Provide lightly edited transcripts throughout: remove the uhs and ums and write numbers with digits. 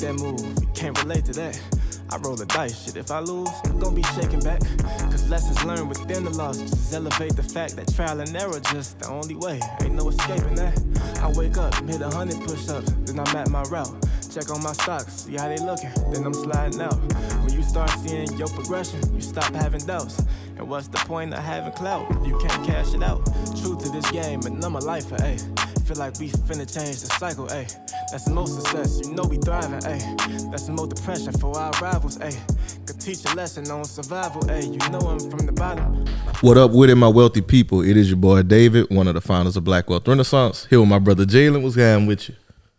that move, you can't relate to that. I roll the dice, shit, if I lose, I'm gonna be shaking back. Cause lessons learned within the loss just elevate the fact that trial and error just the only way. Ain't no escaping that. I wake up, hit 100 push-ups, then I'm at my route. Check on my stocks, see how they looking, then I'm sliding out. When you start seeing your progression, you stop having doubts. And what's the point of having clout if you can't cash it out? True to this game, and I'm a lifer, ayy. Feel like we finna change the cycle, ayy. That's the most success, you know we thriving, ayy. That's the most depression for our rivals, ayy. Could teach a lesson on survival, ayy. You know I'm from the bottom. What up with it, my wealthy people? It is your boy David, one of the founders of Black Wealth Renaissance. Here with my brother Jalen. What's going on with you?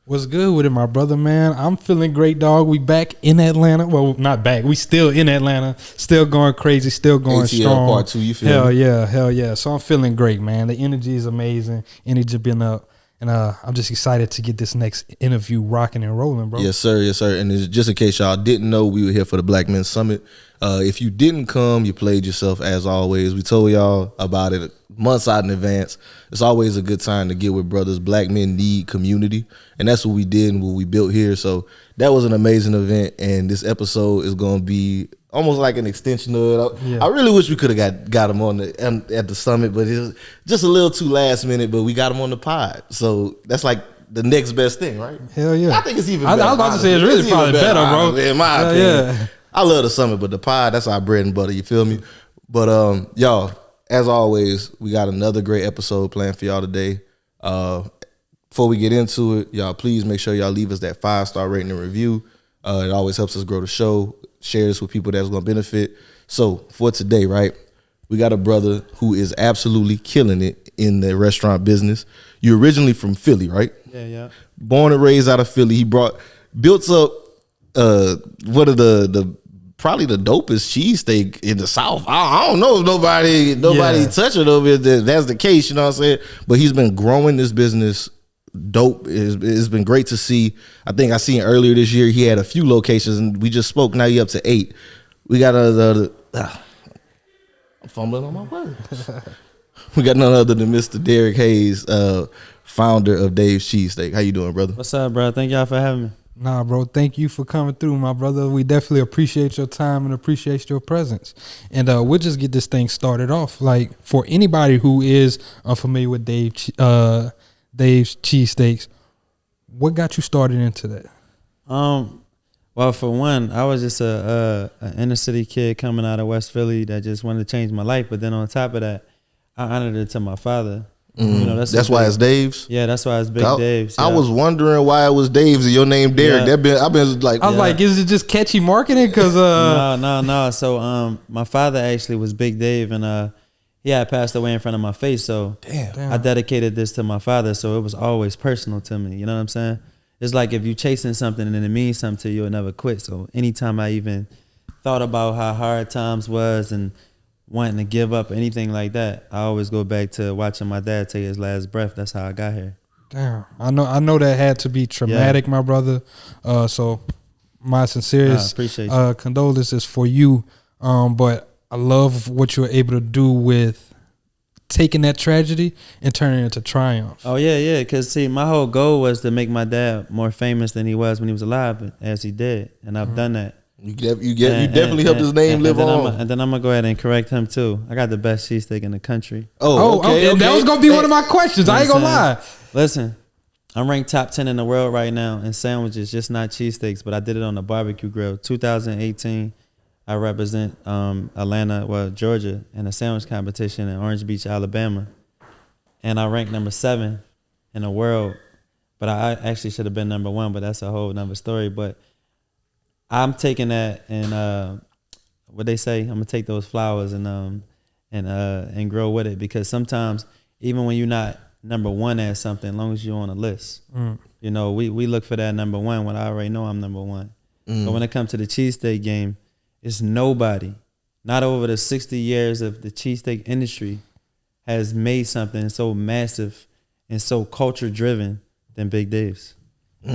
What's good with it, my brother, man? I'm feeling great, dog. We back in Atlanta. Well, not back. We still in Atlanta. Still going crazy. Still going ATL strong. Part 2, you feel Hell me? yeah, hell yeah. So I'm feeling great, man. The energy is amazing. Energy been up. And I'm just excited to get this next interview rocking and rolling, bro. Yes, sir. Yes, sir. And just in case y'all didn't know, we were here for the Black Men Summit. If you didn't come, you played yourself as always. We told y'all about it months out in advance. It's always a good time to get with brothers. Black men need community. And that's what we did and what we built here. So that was an amazing event. And this episode is going to be almost like an extension of it. Yeah. I really wish we could have got him on at the summit, but it was just a little too last minute. But we got him on the pod. So that's like the next best thing, right? Hell yeah. I think it's even better. I was about to say it's really probably better, bro. In my opinion. Yeah. I love the summit, but the pod, that's our bread and butter, you feel me? But y'all, as always, we got another great episode planned for y'all today. Before we get into it, y'all, please make sure y'all leave us that 5-star rating and review. It always helps us grow the show. Share this with people that's going to benefit. So for today, right, we got a brother who is absolutely killing it in the restaurant business. You're originally from Philly, right? Yeah. Born and raised out of Philly. He built up one of the probably the dopest cheesesteak in the South. I don't know if nobody touch it over here. That's the case, you know what I'm saying? But he's been growing this business dope. It's been great to see. I think I seen earlier this year he had a few locations and we just spoke. Now he up to 8. We got I'm fumbling on my words. We got none other than Mr. Derrick Hayes, founder of Dave's Cheesesteak. How you doing, brother? What's up, bro? Thank y'all for having me. Nah, bro, thank you for coming through, my brother. We definitely appreciate your time and appreciate your presence. And we'll just get this thing started off. Like, for anybody who is unfamiliar with Dave's Cheesesteaks, what got you started into that? Well, for one, I was just an inner city kid coming out of West Philly that just wanted to change my life. But then on top of that, I honored it to my father. You know, that's why it's Dave's. Yeah, that's why it's Big Dave's. Yeah. I was wondering why it was Dave's and your name Derrick. Yeah. I've been like, I was like, is it just catchy marketing? Cause no. So my father actually was Big Dave, and he had passed away in front of my face. So damn. I dedicated this to my father. So it was always personal to me. You know what I'm saying? It's like if you're chasing something and it means something to you, you'll never quit. So anytime I even thought about how hard times was and wanting to give up anything like that, I always go back to watching my dad take his last breath. That's how I got here. Damn, I know that had to be traumatic, my brother. So my sincerest condolences for you. But I love what you were able to do with taking that tragedy and turning it into triumph. Oh yeah. Because see, my whole goal was to make my dad more famous than he was when he was alive, as he did, and I've done that. You definitely helped his name live on. And then I'm gonna go ahead and correct him too. I got the best cheesesteak in the country. Okay. That was gonna be one of my questions. I ain't gonna lie. Listen, I'm ranked top 10 in the world right now in sandwiches, just not cheesesteaks, but I did it on the barbecue grill. 2018, I represent Atlanta, Georgia, in a sandwich competition in Orange Beach, Alabama, and I ranked number 7 in the world. But I actually should have been number 1, but that's a whole nother story. But I'm taking that and what they say, I'm gonna take those flowers and grow with it, because sometimes even when you're not number 1 at something, as long as you're on a list, you know, we look for that number 1 when I already know I'm number 1. But when it comes to the cheesesteak game, it's nobody, not over the 60 years of the cheesesteak industry, has made something so massive and so culture driven than Big Dave's.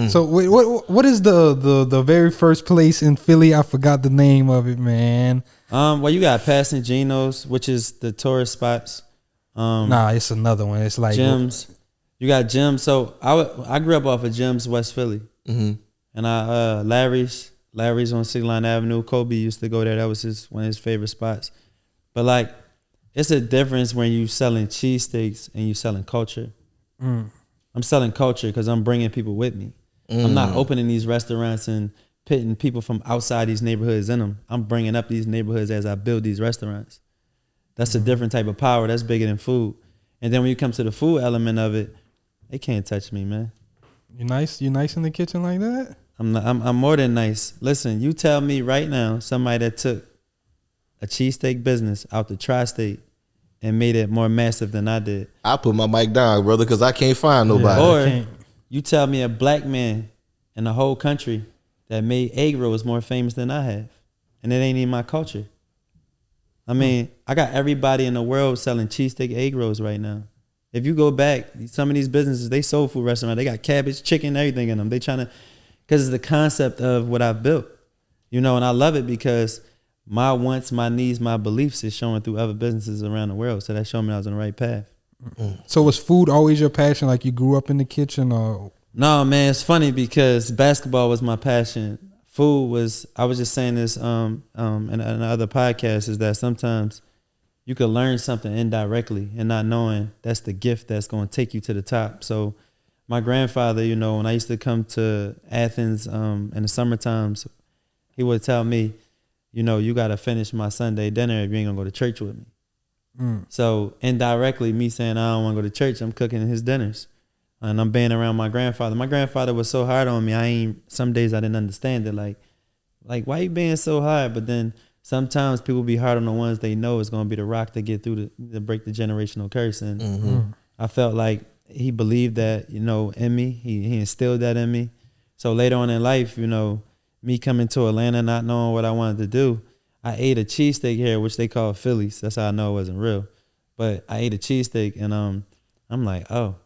So wait, what is the very first place in Philly? I forgot the name of it, man. Well, you got Passing Geno's, which is the tourist spots. Nah, it's another one. It's like Jim's. You got Jim's. So I grew up off of Jim's, West Philly, and And Larry's on City Line Avenue. Kobe used to go there. That was one of his favorite spots. But like, it's a difference when you selling cheesesteaks and you selling culture. I'm selling culture because I'm bringing people with me. I'm not opening these restaurants and pitting people from outside these neighborhoods in them. I'm bringing up these neighborhoods as I build these restaurants. That's a different type of power. That's bigger than food. And then when you come to the food element of it, they can't touch me, man. You nice? You nice in the kitchen like that? I'm more than nice. Listen, you tell me right now, somebody that took a cheesesteak business out the tri-state and made it more massive than I did. I put my mic down, brother, because I can't find nobody. Or you tell me a black man in the whole country that made egg rolls more famous than I have. And it ain't even my culture. I mean, I got everybody in the world selling cheesesteak egg rolls right now. If you go back, some of these businesses, they soul food restaurants, they got cabbage, chicken, everything in them. They trying to, because it's the concept of what I've built, you know, and I love it because my wants, my needs, my beliefs is showing through other businesses around the world. So that showed me I was on the right path. So was food always your passion? Like you grew up in the kitchen or? No, man, it's funny because basketball was my passion. Food was, I was just saying this in other podcasts, is that sometimes you could learn something indirectly and not knowing that's the gift that's going to take you to the top. So my grandfather, you know, when I used to come to Athens in the summer times, he would tell me, you know, you got to finish my Sunday dinner if you ain't going to go to church with me. So indirectly, me saying I don't want to go to church, I'm cooking his dinners. And I'm being around my grandfather. My grandfather was so hard on me. Some days I didn't understand it. Like why you being so hard? But then sometimes people be hard on the ones they know is going to be the rock to get through to break the generational curse. And I felt like he believed that, you know, in me. He instilled that in me. So later on in life, you know, me coming to Atlanta, not knowing what I wanted to do, I ate a cheesesteak here, which they call Phillies. That's how I know it wasn't real. But I ate a cheesesteak and I'm like, oh,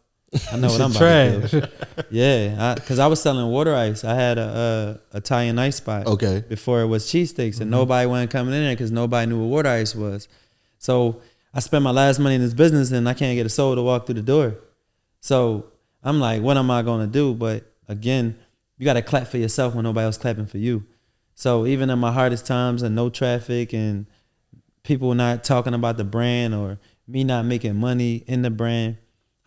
I know what I'm about to do. Yeah, because I was selling water ice. I had a Italian ice spot before it was cheesesteaks, and nobody wasn't coming in there because nobody knew what water ice was. So I spent my last money in this business, and I can't get a soul to walk through the door. So I'm like, what am I going to do? But again, you got to clap for yourself when nobody else clapping for you. So even in my hardest times and no traffic and people not talking about the brand or me not making money in the brand,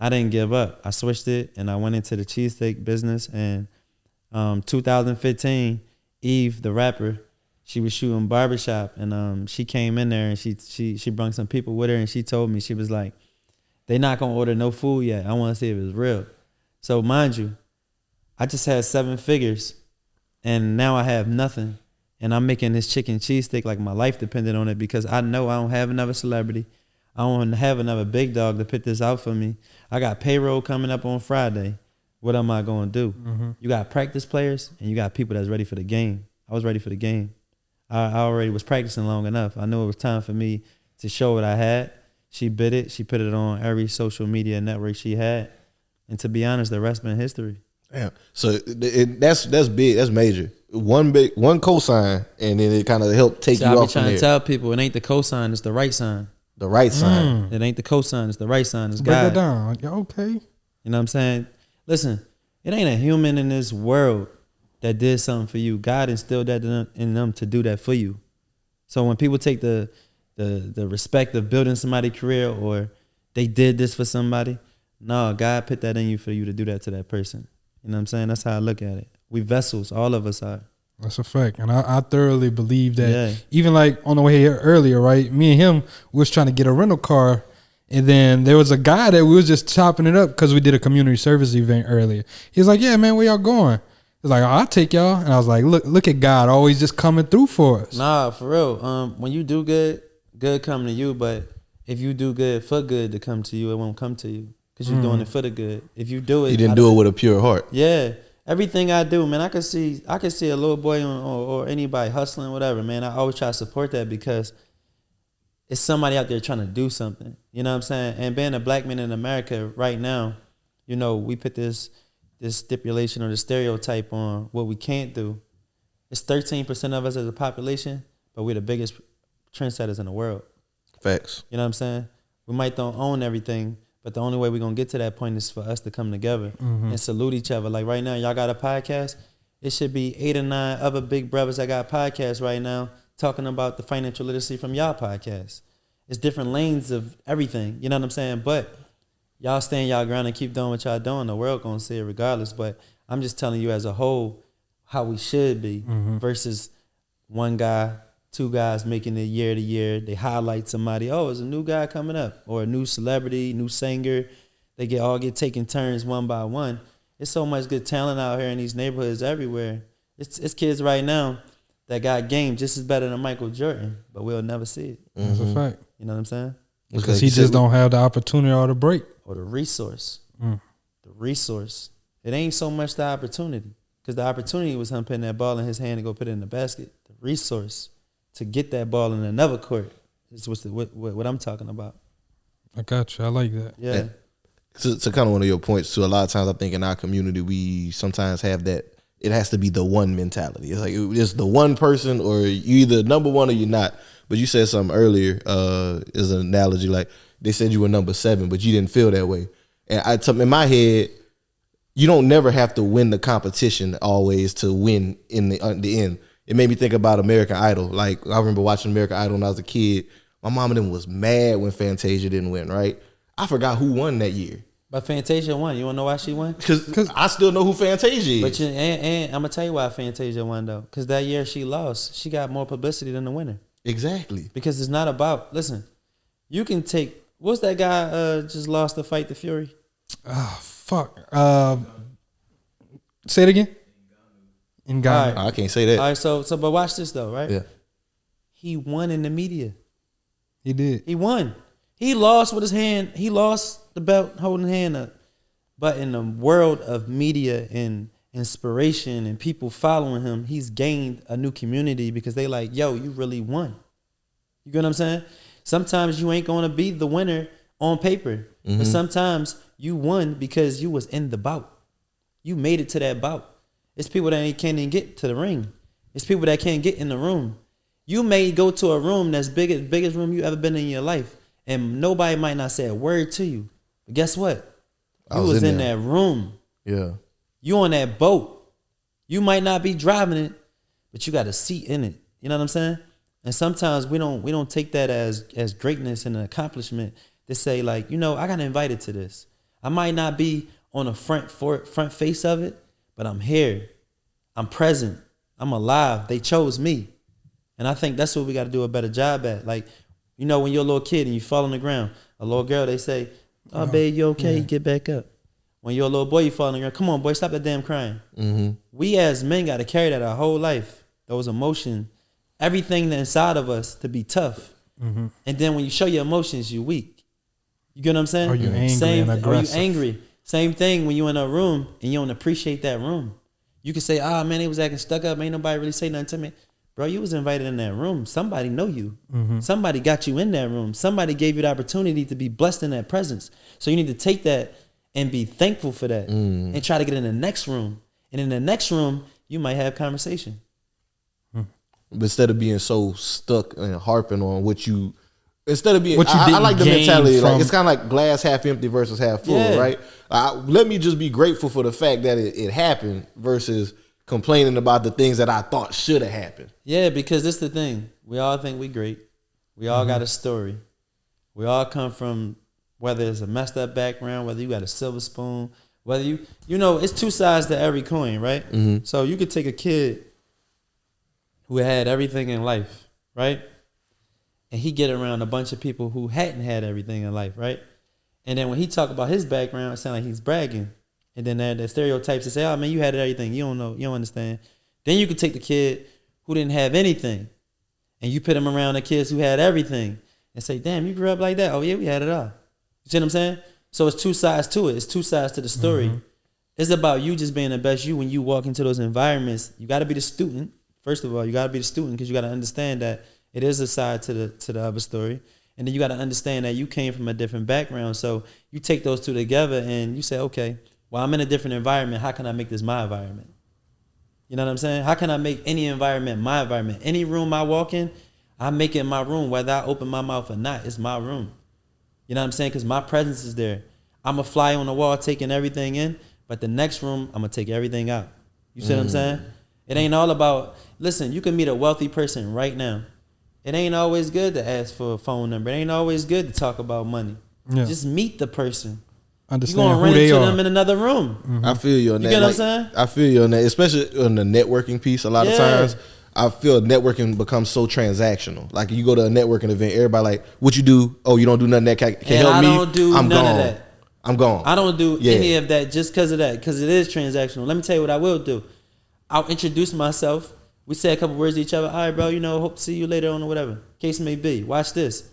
I didn't give up. I switched it and I went into the cheesesteak business. And 2015, Eve, the rapper, she was shooting barbershop and she came in there and she brought some people with her and she told me, she was like, they not gonna order no food yet. I want to see if it's real. So mind you, I just had 7 figures and now I have nothing. And I'm making this chicken cheesesteak like my life depended on it because I know I don't have another celebrity. I don't have another big dog to put this out for me. I got payroll coming up on Friday. What am I going to do? You got practice players and you got people that's ready for the game. I was ready for the game. I already was practicing long enough. I knew it was time for me to show what I had. She bid it. She put it on every social media network she had. And to be honest, the rest been history. Damn. So that's big. That's major. One cosign, and then it kind of helped take you off. I be trying to tell people it ain't the cosign, it's the right sign. The right sign. It ain't the cosign, it's the right sign. It's Break God. it down. Okay. You know what I'm saying? Listen, it ain't a human in this world that did something for you. God instilled that in them to do that for you. So when people take the respect of building somebody's career or they did this for somebody, no, God put that in you for you to do that to that person. You know what I'm saying? That's how I look at it. We vessels, all of us are. That's a fact. And I thoroughly believe that. Yeah. Even like on the way here earlier, right? Me and him was trying to get a rental car. And then there was a guy that we was just chopping it up because we did a community service event earlier. He was like, yeah, man, where y'all going? He was like, I'll take y'all. And I was like, look at God always just coming through for us. Nah, for real. When you do good, good come to you. But if you do good for good to come to you, it won't come to you because you're doing it for the good. If you do it. You didn't do it with a pure heart. Yeah. Everything I do, man, I could see a little boy or anybody hustling, whatever, man. I always try to support that because it's somebody out there trying to do something. You know what I'm saying? And being a black man in America right now, you know, we put this stipulation or the stereotype on what we can't do. It's 13% of us as a population, but we're the biggest trendsetters in the world. Facts. You know what I'm saying? We might don't own everything, but the only way we're going to get to that point is for us to come together and salute each other. Like right now, y'all got a podcast. it should be 8 or 9 other big brothers that got podcasts right now talking about the financial literacy from y'all podcast. It's different lanes of everything. You know what I'm saying? But y'all stand y'all ground and keep doing what y'all doing. The world gonna see it regardless. But I'm just telling you as a whole how we should be versus one guy, 2 guys making it year to year. They highlight somebody. Oh, there's a new guy coming up, or a new celebrity, new singer. They get taking turns one by one. There's so much good talent out here in these neighborhoods everywhere. It's kids right now that got game just as better than Michael Jordan, but we'll never see it. That's a fact. You know what I'm saying? Because he just don't have the opportunity or the break. Or the resource. The resource. It ain't so much the opportunity. Because the opportunity was him putting that ball in his hand and go put it in the basket. The resource to get that ball in another court is what I'm talking about. I got you. I like that. Yeah. To kind of one of your points too, a lot of times I think in our community we sometimes have that it has to be the one mentality. It's like it's the one person, or you either number one or you're not. But you said something earlier as an analogy, like they said you were number 7, but you didn't feel that way. And in my head, you don't never have to win the competition always to win in the end. It made me think about American Idol. Like I remember watching American Idol when I was a kid. My mom and them was mad when Fantasia didn't win, right? I forgot who won that year. But Fantasia won. You want to know why she won? Because I still know who Fantasia is. But and I'm going to tell you why Fantasia won, though. Because that year she lost. She got more publicity than the winner. Exactly. Because it's not about, listen, you can take, what's that guy just lost the fight to Fury? Oh, fuck. Say it again. Ngannou. I can't say that. All right, so but watch this, though, right? Yeah. He won in the media. He did. He won. He lost with his hand. He lost the belt holding the hand up. But in the world of media and inspiration and people following him, he's gained a new community because they like, yo, you really won. You get what I'm saying? Sometimes you ain't going to be the winner on paper. But sometimes you won because you was in the bout. You made it to that bout. It's people that can't even get to the ring. It's people that can't get in the room. You may go to a room that's biggest room you ever been in your life. And nobody might not say a word to you. But guess what? You was in that room. Yeah. You on that boat. You might not be driving it, but you got a seat in it. You know what I'm saying? And sometimes we don't take that as greatness and an accomplishment to say like, you know, I got invited to this. I might not be on the front face of it, but I'm here. I'm present. I'm alive. They chose me. And I think that's what we got to do a better job at. Like, you know, when you're a little kid and you fall on the ground, a little girl, they say, oh, babe, you okay? Yeah. Get back up. When you're a little boy, you fall on the ground. Come on, boy, stop that damn crying. We as men got to carry that our whole life. Those emotions, everything that's inside of us to be tough. And then when you show your emotions, you're weak. You get what I'm saying? Are you angry and aggressive? Are you angry? Same thing when you're in a room and you don't appreciate that room. You can say, ah, man, they was acting stuck up. Ain't nobody really say nothing to me. Bro, you was invited in that room. Somebody know you. Somebody got you in that room. Somebody gave you the opportunity to be blessed in that presence. So you need to take that and be thankful for that and try to get in the next room. And in the next room, you might have conversation. Instead of being so stuck and harping on what you, instead of being, I like the mentality. Like it's kind of like glass half empty versus half full, right? Let me just be grateful for the fact that it happened versus complaining about the things that I thought should have happened. Yeah, because this is the thing. We all think we great. We all got a story. We all come from, whether it's a messed up background, whether you got a silver spoon, whether you know, it's two sides to every coin, right? So you could take a kid who had everything in life, right? And he get around a bunch of people who hadn't had everything in life, right? And then when he talk about his background, it sound like he's bragging. And then the stereotypes that say, oh, man, you had everything. You don't know. You don't understand. Then you could take the kid who didn't have anything and you put him around the kids who had everything and say, damn, you grew up like that? Oh, yeah, we had it all. You see what I'm saying? So it's two sides to it. It's two sides to the story. It's about you just being the best you when you walk into those environments. You got to be the student. First of all, you got to be the student because you got to understand that it is a side to the other story. And then you got to understand that you came from a different background. So you take those two together and you say, okay, well, I'm in a different environment. How can I make this my environment? You know what I'm saying? How can I make any environment my environment? Any room I walk in, I make it my room. Whether I open my mouth or not, it's my room. You know what I'm saying? Because my presence is there. I'm a fly on the wall taking everything in, but the next room, I'm going to take everything out. You see what I'm saying? It ain't all about, listen, you can meet a wealthy person right now. It ain't always good to ask for a phone number. It ain't always good to talk about money. Yeah. Just meet the person. Understand you're gonna run into them in another room. I feel you on that. You get what I'm saying? I feel you on that, especially on the networking piece. A lot of times, I feel networking becomes so transactional. Like you go to a networking event, everybody like, what you do? Oh, you don't do nothing that can help me? I don't do none of that. I'm gone. I don't do any of that just because of that, because it is transactional. Let me tell you what I will do. I'll introduce myself. We say a couple words to each other. All right, bro, hope to see you later on or whatever. Case may be. Watch this.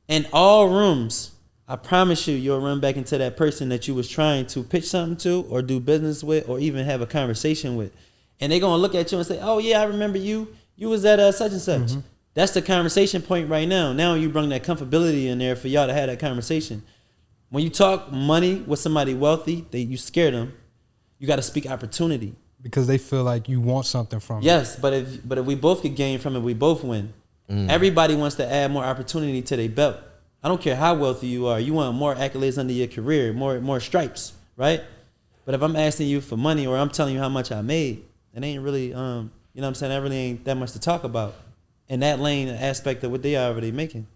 In all rooms, I promise you'll run back into that person that you was trying to pitch something to or do business with or even have a conversation with. And they're going to look at you and say, oh, yeah, I remember you. You was at such and such. Mm-hmm. That's the conversation point right now. Now you bring that comfortability in there for y'all to have that conversation. When you talk money with somebody wealthy, you scare them. You got to speak opportunity. Because they feel like you want something from it. Yes, but if we both could gain from it, we both win. Everybody wants to add more opportunity to their belt. I don't care how wealthy you are. You want more accolades under your career, more stripes, right? But if I'm asking you for money or I'm telling you how much I made, it ain't really, you know what I'm saying? That really ain't that much to talk about. In that lane aspect of what they are already making.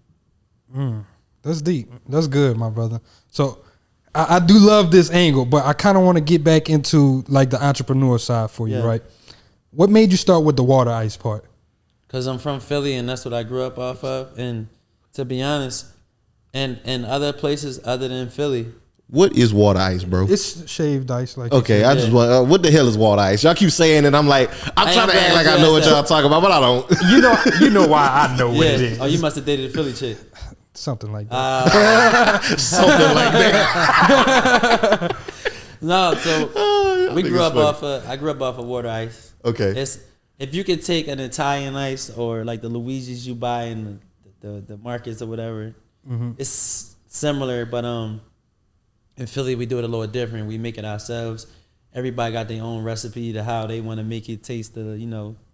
That's deep. That's good, my brother. So I do love this angle, but I kind of want to get back into like the entrepreneur side for you, right? What made you start with the water ice part? Because I'm from Philly and that's what I grew up off of. And to be honest, and other places other than Philly. What is water ice, bro? It's shaved ice. Like okay, I just want. What the hell is water ice? Y'all keep saying it. I'm like, I'm trying to act like I know what y'all talking about, but I don't. You know why I know what it is. Oh, you must have dated a Philly chick. Something like that. Something like that. No, so I grew up off of water ice. Okay. If you could take an Italian ice or like the Luigi's you buy in the markets or whatever, it's similar, but in Philly we do it a little different. We make it ourselves. Everybody got their own recipe to how they want to make it taste.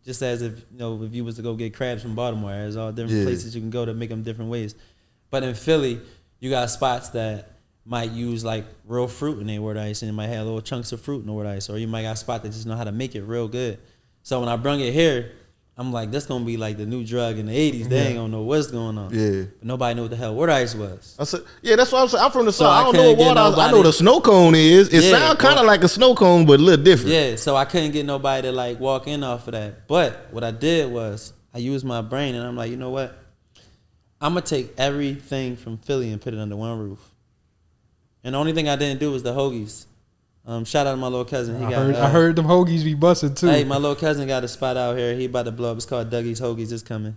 Just as if if you was to go get crabs from Baltimore, there's all different places you can go to make them different ways. But in Philly, you got spots that might use like real fruit in their water ice, and it might have little chunks of fruit in the water ice, or you might got a spot that just know how to make it real good. So when I brung it here, I'm like, this gonna be like the new drug in the 80s. They ain't gonna know what's going on. Yeah. But nobody knew what the hell water ice was. I said, that's what I'm saying. I'm from the South. I don't know what water ice. I know what a snow cone is. It sounds kind of like a snow cone, but a little different. Yeah. So I couldn't get nobody to like walk in off of that. But what I did was I used my brain, and I'm like, you know what? I'm gonna take everything from Philly and put it under one roof. And the only thing I didn't do was the hoagies. Shout out to my little cousin. I heard them hoagies be busting too. Hey, my little cousin got a spot out here. He about to blow up. It's called Dougie's Hoagies. It's coming.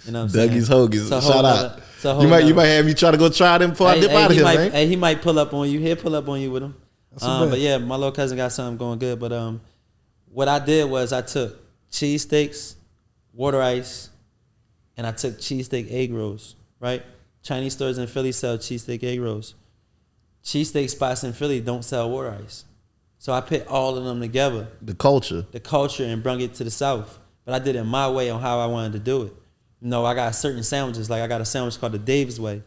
You know what I'm Dougie's saying? Hoagies. Shout out. You might have me try to go try them before I dip out of here, man. Hey, he might pull up on you. He'll pull up on you with him. But yeah, my little cousin got something going good. But what I did was I took cheesesteaks, water ice, and I took cheesesteak egg rolls, right? Chinese stores in Philly sell cheesesteak egg rolls. Cheesesteak spots in Philly don't sell water ice. So I put all of them together. The culture, and brung it to the South. But I did it my way on how I wanted to do it. I got certain sandwiches. Like I got a sandwich called the Dave's Way.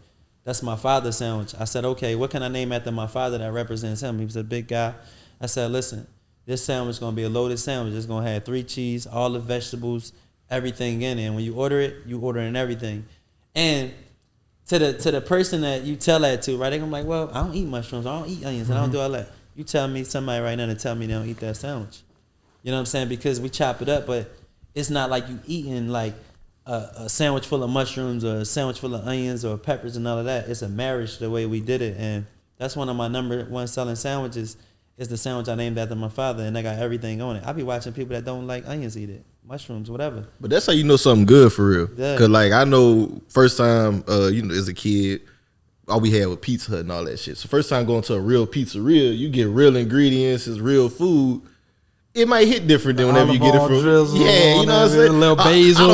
That's my father's sandwich. I said, okay, what can I name after my father that represents him? He was a big guy. I said, listen, this sandwich is going to be a loaded sandwich. It's going to have 3 cheese, all the vegetables, everything in it. And when you order it, you order in everything. And to the person that you tell that to, right? They're gonna be like, well, I don't eat mushrooms, I don't eat onions, and I don't do all that. You tell me somebody right now to tell me they don't eat that sandwich. You know what I'm saying? Because we chop it up, but it's not like you eating like a sandwich full of mushrooms or a sandwich full of onions or peppers and all of that. It's a marriage the way we did it, and that's one of my number one selling sandwiches. Is the sandwich I named after my father, and they got everything on it. I be watching people that don't like onions eat it, mushrooms, whatever. But that's how you know something good for real. Yeah. Cause like I know first time, as a kid, all we had was Pizza Hut and all that shit. So first time going to a real pizzeria, you get real ingredients, it's real food. It might hit different than whenever you get it from. Yeah, you know what I'm saying? A little basil.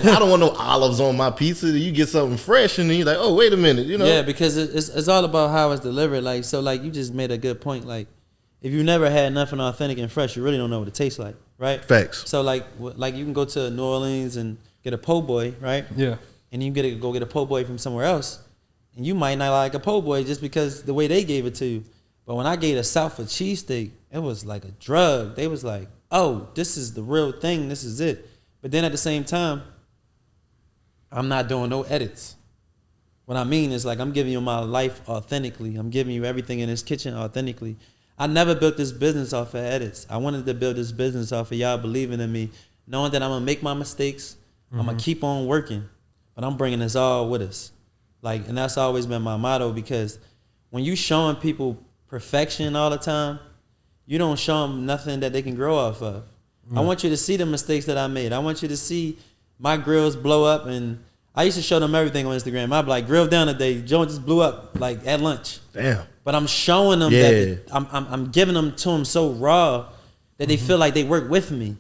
I don't want no olives on my pizza. You get something fresh and then you're like, oh, wait a minute, Yeah, because it's all about how it's delivered. Like, so like you just made a good point. Like, if you never had nothing authentic and fresh, you really don't know what it tastes like, right? Facts. So like you can go to New Orleans and get a po' boy, right? Yeah. And you go get a po' boy from somewhere else, and you might not like a po' boy just because the way they gave it to you. But when I gave the South a cheesesteak, it was like a drug. They was like, oh, this is the real thing. This is it. But then at the same time, I'm not doing no edits. What I mean is like I'm giving you my life authentically. I'm giving you everything in this kitchen authentically. I never built this business off of edits. I wanted to build this business off of y'all believing in me, knowing that I'm going to make my mistakes. I'm going to keep on working. But I'm bringing us all with us. Like, and that's always been my motto, because when you showing people perfection all the time, you don't show them nothing that they can grow off of. I want you to see the mistakes that I made. I want you to see my grills blow up. And I used to show them everything on Instagram. I'd be like, grill down today. Joint just blew up like at lunch. Damn. But I'm showing them that I'm giving them to them so raw that they feel like they work with me.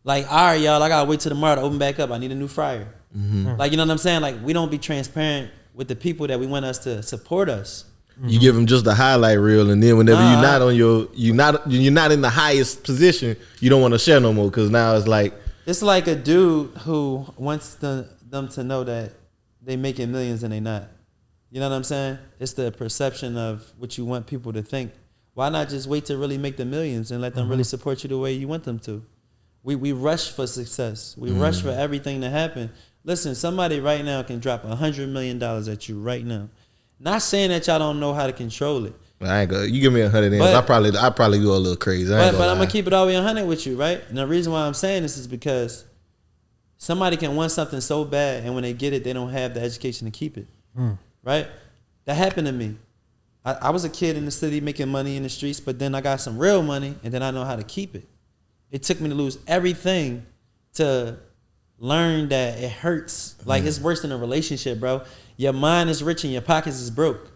Like, all right, y'all, I gotta wait till tomorrow to open back up. I need a new fryer. Like, you know what I'm saying? Like, we don't be transparent with the people that we want us to support us. You give them just the highlight reel, and then whenever you're not on you're not in the highest position, you don't want to share no more, because now it's like a dude who wants them to know that they making millions and they not. You know what I'm saying? It's the perception of what you want people to think. Why not just wait to really make the millions and let them really support you the way you want them to? We rush for success. We rush for everything to happen. Listen, somebody right now can drop $100 million at you right now. Not saying that y'all don't know how to control it. I ain't gonna. You give me 100 M's, I probably go a little crazy. But I'm gonna keep it all the way 100 with you, right? And the reason why I'm saying this is because somebody can want something so bad, and when they get it, they don't have the education to keep it. Right? That happened to me. I was a kid in the city making money in the streets, but then I got some real money, and then I know how to keep it. It took me to lose everything to learn that it hurts. Like, it's worse than a relationship, bro. Your mind is rich and your pockets is broke.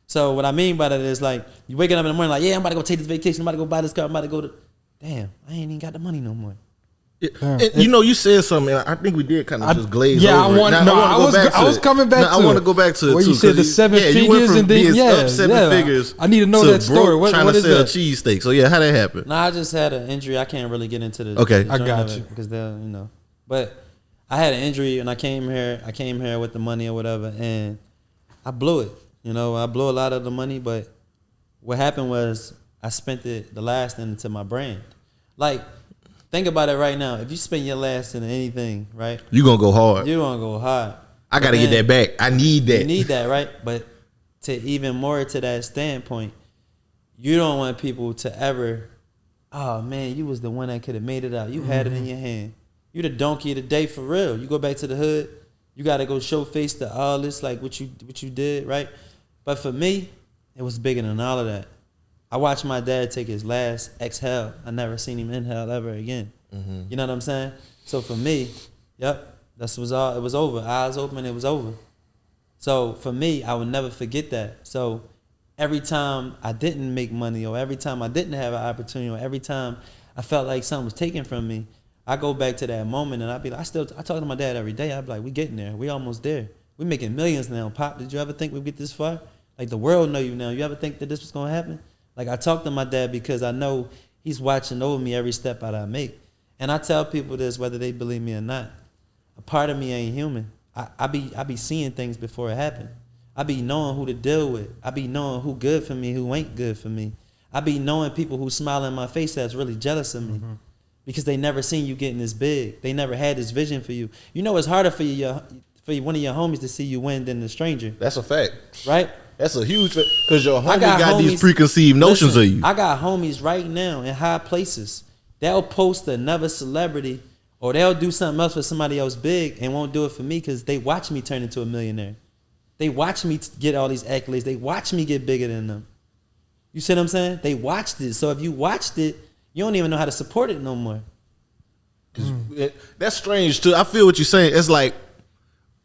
So what I mean by that is, like, you waking up in the morning like, yeah, I'm about to go take this vacation. I'm about to go buy this car. I'm about to go to... Damn, I ain't even got the money no more. And, you know, you said something. I think we did kind of just glaze over. I was coming back to I want to go back to it, where you said the seven figures and then seven figures. I need to know that story. What is that? Cheesesteak. So yeah, how that happened? Nah, I just had an injury. I can't really get into the okay. The I got you because they'll, you know, but I had an injury and I came here with the money or whatever, and I blew it. You know, I blew a lot of the money, but what happened was I spent the last into my brand. Like, think about it right now. If you spend your last in anything, right? You gonna go hard. You gonna go hard. I gotta get that back. I need that. You need that, right? But to even more to that standpoint, you don't want people to ever, oh man, you was the one that could have made it out. You had it in your hand. You the donkey of the day for real. You go back to the hood, you gotta go show face to all this, like what you did, right? But for me, it was bigger than all of that. I watched my dad take his last exhale. I never seen him inhale ever again. You know what I'm saying? So for me, yep, that was all. It was over. Eyes open, it was over. So for me, I would never forget that. So every time I didn't make money, or every time I didn't have an opportunity, or every time I felt like something was taken from me, I go back to that moment and I'd be like, I talk to my dad every day. I'd be like, we getting there. We almost there. We making millions now. Pop, did you ever think we'd get this far? Like, the world know you now. You ever think that this was gonna happen? Like, I talk to my dad because I know he's watching over me every step that I make. And I tell people this, whether they believe me or not. A part of me ain't human. I be seeing things before it happen. I be knowing who to deal with. I be knowing who good for me, who ain't good for me. I be knowing people who smile in my face that's really jealous of me. Because they never seen you getting this big. They never had this vision for you. You know, it's harder for one of your homies to see you win than the stranger. That's a fact. Right? That's a huge fact. Because your homie got these preconceived notions of you. I got homies right now in high places. They'll post another celebrity, or they'll do something else for somebody else big and won't do it for me because they watch me turn into a millionaire. They watch me get all these accolades. They watch me get bigger than them. You see what I'm saying? They watched it. So if you watched it, you don't even know how to support it no more. That's strange too. I feel what you're saying. It's like,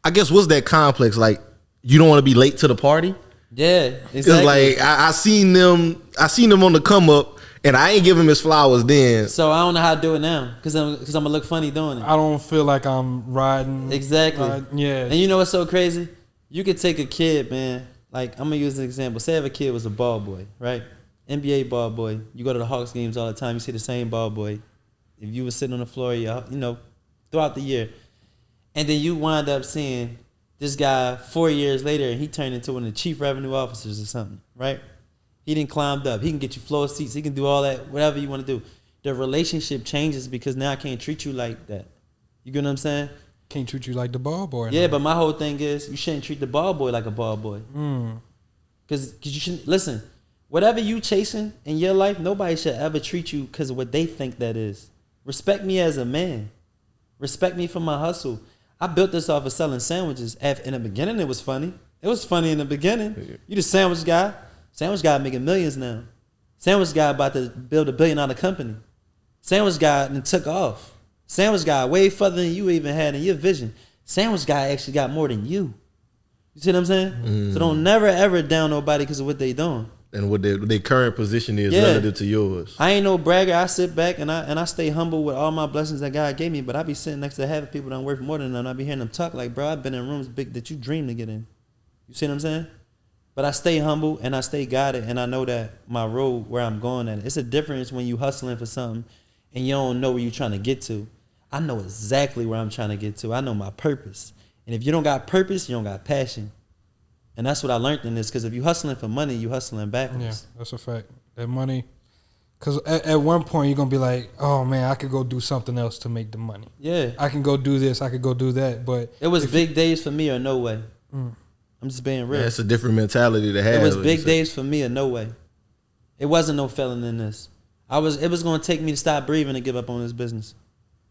I guess, what's that complex? Like, you don't want to be late to the party? Yeah, exactly. It's like, I seen them on the come up, and I ain't give him his flowers then. So I don't know how to do it now because I'm gonna look funny doing it. I don't feel like I'm riding. Exactly. Yeah. And you know what's so crazy? You could take a kid, man. Like, I'm gonna use an example. Say if a kid was a ball boy, right? NBA ball boy. You go to the Hawks games all the time. You see the same ball boy. If you were sitting on the floor, you know, throughout the year, and then you wind up seeing this guy 4 years later, and he turned into one of the chief revenue officers or something, right? He didn't climbed up. He can get you floor seats. He can do all that, whatever you want to do. The relationship changes because now I can't treat you like that. You get what I'm saying? Can't treat you like the ball boy. Yeah, but my whole thing is you shouldn't treat the ball boy like a ball boy. Because you shouldn't, listen, whatever you chasing in your life, nobody should ever treat you because of what they think that is. Respect me as a man. Respect me for my hustle. I built this off of selling sandwiches. In the beginning, it was funny. It was funny in the beginning. You the sandwich guy. Sandwich guy making millions now. Sandwich guy about to build $1 billion company. Sandwich guy and took off. Sandwich guy way further than you even had in your vision. Sandwich guy actually got more than you. You see what I'm saying? So don't never ever down nobody because of what they doing. And what their current position is relative to yours. I ain't no bragger. I sit back and I stay humble with all my blessings that God gave me. But I be sitting next to half people that worth more than them. I be hearing them talk like, bro, I've been in rooms big that you dream to get in. You see what I'm saying? But I stay humble and I stay guided, and I know that my road where I'm going at. It's a difference when you hustling for something and you don't know where you're trying to get to. I know exactly where I'm trying to get to. I know my purpose. And if you don't got purpose, you don't got passion. And that's what I learned in this, because if you hustling for money, you hustling backwards. Yeah, that's a fact. That money, because at one point you're going to be like, oh, man, I could go do something else to make the money. Yeah. I can go do this. I could go do that. But it was big days for me or no way. I'm just being real. Yeah, it's a different mentality to have. It was big days for me or no way. It wasn't no failing in this. It was going to take me to stop breathing to give up on this business.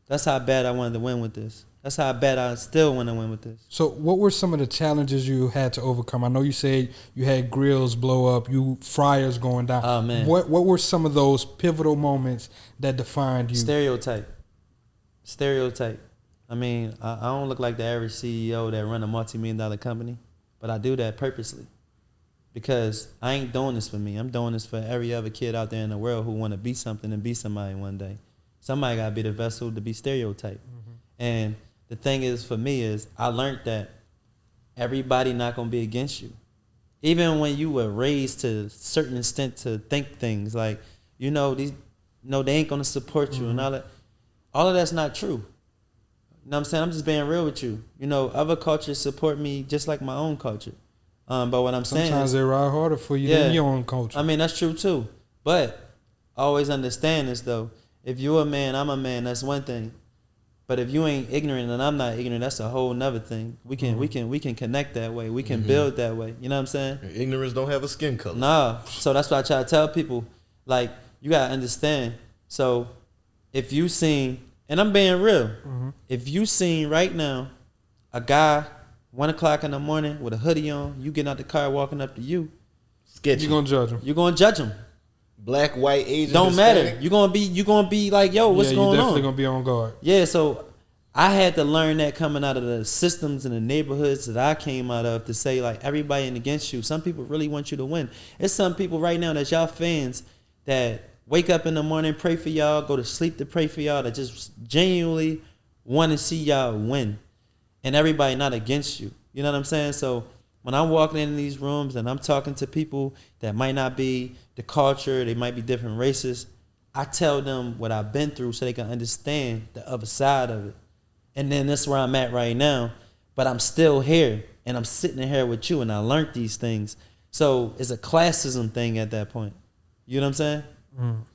That's how bad I wanted to win with this. That's how bad I still want to win with this. So what were some of the challenges you had to overcome? I know you said you had grills blow up, you fryers going down. Oh, man. What were some of those pivotal moments that defined you? Stereotype. I mean, I don't look like the average CEO that run a multi-million-dollar company, but I do that purposely because I ain't doing this for me. I'm doing this for every other kid out there in the world who want to be something and be somebody one day. Somebody got to be the vessel to be stereotyped. And the thing is, for me, is I learned that everybody not going to be against you. Even when you were raised to a certain extent to think things like, they ain't going to support you and all that. All of that's not true. You know what I'm saying? I'm just being real with you. Other cultures support me just like my own culture. But what I'm saying sometimes they ride harder for you than your own culture. I mean, that's true too. But always understand this though. If you're a man, I'm a man, that's one thing. But if you ain't ignorant and I'm not ignorant, that's a whole nother thing. We can connect that way. We can build that way. You know what I'm saying? Ignorance don't have a skin color. Nah. So that's why I try to tell people, like, you gotta understand. So if you seen, and I'm being real, if you seen right now a guy 1 o'clock in the morning with a hoodie on, you getting out the car walking up to you, sketchy. You're gonna judge him. You're gonna judge him. Black, white, Asian, don't Hispanic. matter. You're gonna be like, yo, what's going on? You're definitely gonna be on guard. Yeah, so I had to learn that coming out of the systems and the neighborhoods that I came out of, to say like everybody ain't against you. Some people really want you to win. It's some people right now that's y'all fans that wake up in the morning, pray for y'all, go to sleep to pray for y'all, that just genuinely want to see y'all win. And everybody not against you. You know what I'm saying? So when I'm walking in these rooms and I'm talking to people that might not be the culture, they might be different races, I tell them what I've been through so they can understand the other side of it. And then that's where I'm at right now. But I'm still here, and I'm sitting in here with you, and I learned these things. So it's a classism thing at that point. You know what I'm saying?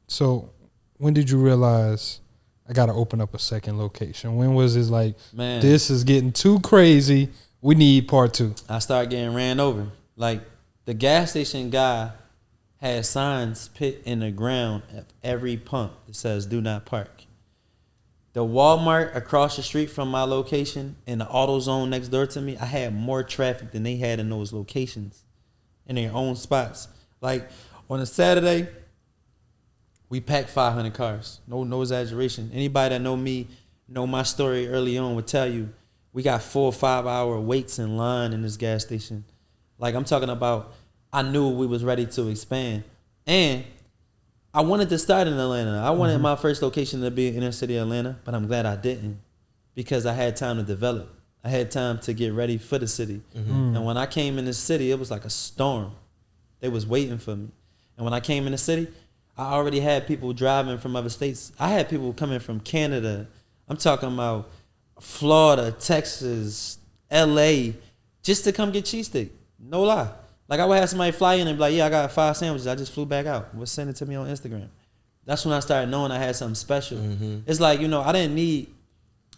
So when did you realize I got to open up a second location? When was it like, man, this is getting too crazy, we need part 2? I started getting ran over. Like, the gas station guy had signs put in the ground at every pump that says do not park. The Walmart across the street from my location and the AutoZone next door to me, I had more traffic than they had in those locations in their own spots. Like, on a Saturday, we packed 500 cars. No exaggeration. Anybody that know me, know my story early on would tell you, we got 4 or 5 hour waits in line in this gas station. Like, I'm talking about, I knew we was ready to expand. And I wanted to start in Atlanta. I wanted my first location to be in inner city Atlanta, but I'm glad I didn't, because I had time to develop. I had time to get ready for the city. And when I came in the city, it was like a storm. They was waiting for me. And when I came in the city, I already had people driving from other states. I had people coming from Canada. I'm talking about Florida, Texas, LA, just to come get cheesesteak. No lie. Like I would have somebody fly in and be like, yeah, I got 5 sandwiches. I just flew back out. Was send it to me on Instagram. That's when I started knowing I had something special. It's like, I didn't need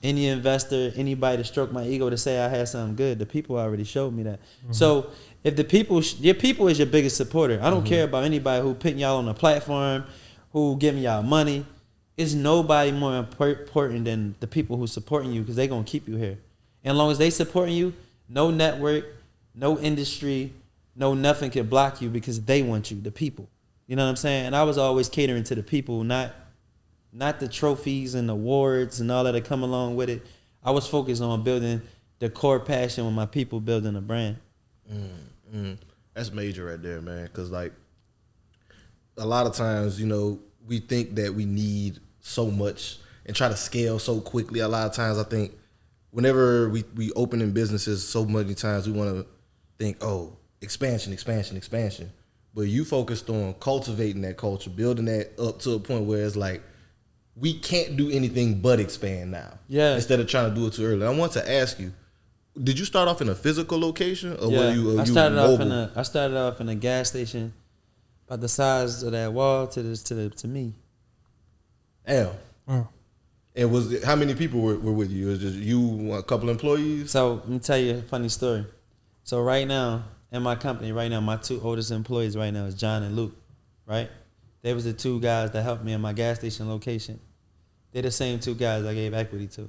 any investor, anybody to stroke my ego to say I had something good. The people already showed me that. So if the people, your people is your biggest supporter. I don't care about anybody who putting y'all on a platform, who giving y'all money. It's nobody more important than the people who supporting you because they going to keep you here. And as long as they supporting you, no network, no industry, no nothing can block you because they want you, the people. You know what I'm saying? And I was always catering to the people, not the trophies and awards and all that come along with it. I was focused on building the core passion with my people, building a brand. That's major right there, man. Because like a lot of times, we think that we need so much and try to scale so quickly. A lot of times, I think whenever we open in businesses, so many times we want to think, oh, expansion. But you focused on cultivating that culture, building that up to a point where it's like, we can't do anything but expand now. Yeah. Instead of trying to do it too early. I want to ask you, did you start off in a physical location or were you I started off in a gas station about the size of that wall to me. Damn. And how many people were with you? It was just you, a couple employees? So let me tell you a funny story. So right now, in my company, my 2 oldest employees right now is John and Luke, right? They was the 2 guys that helped me in my gas station location. They're the same 2 guys I gave equity to.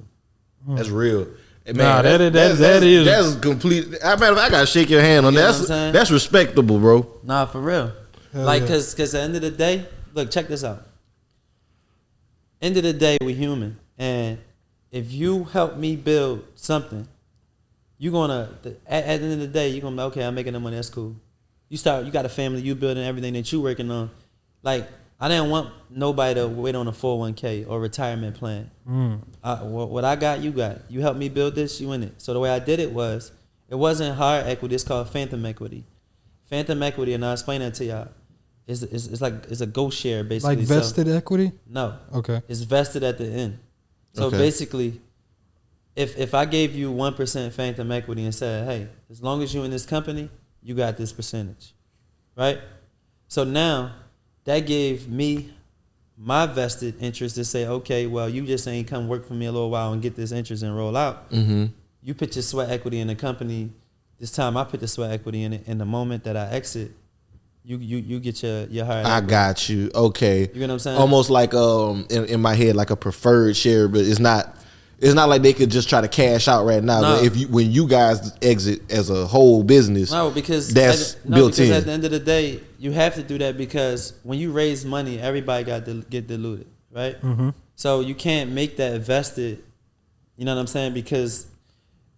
That's real. Man, that is. That's complete. I gotta shake your hand on that. That's respectable, bro. Nah, for real. Cause at the end of the day, look, check this out. End of the day, we human, and if you help me build something, you're gonna at the end of the day, you're gonna be okay. I'm making the money. That's cool. You got a family. You building everything that you working on. Like I didn't want nobody to wait on a 401k or retirement plan. What I got, you got. You helped me build this, you in it. So the way I did it wasn't hard equity. It's called phantom equity. Phantom equity, and I'll explain that to y'all. It's a ghost share basically. Like vested equity? No. Okay. It's vested at the end. So basically, if I gave you 1% phantom equity and said, hey, as long as you're in this company, you got this percentage, right? So now that gave me my vested interest to say, okay, well, you just ain't come work for me a little while and get this interest and roll out. You put your sweat equity in the company. This time I put the sweat equity in it. In the moment that I exit, you get your higher. I got you. Okay. You know what I'm saying? Almost like in my head like a preferred share, but it's not like they could just try to cash out right now. No. But when you guys exit as a whole business, because built in. At the end of the day, you have to do that because when you raise money, everybody got to get diluted, right? So you can't make that vested. You know what I'm saying? Because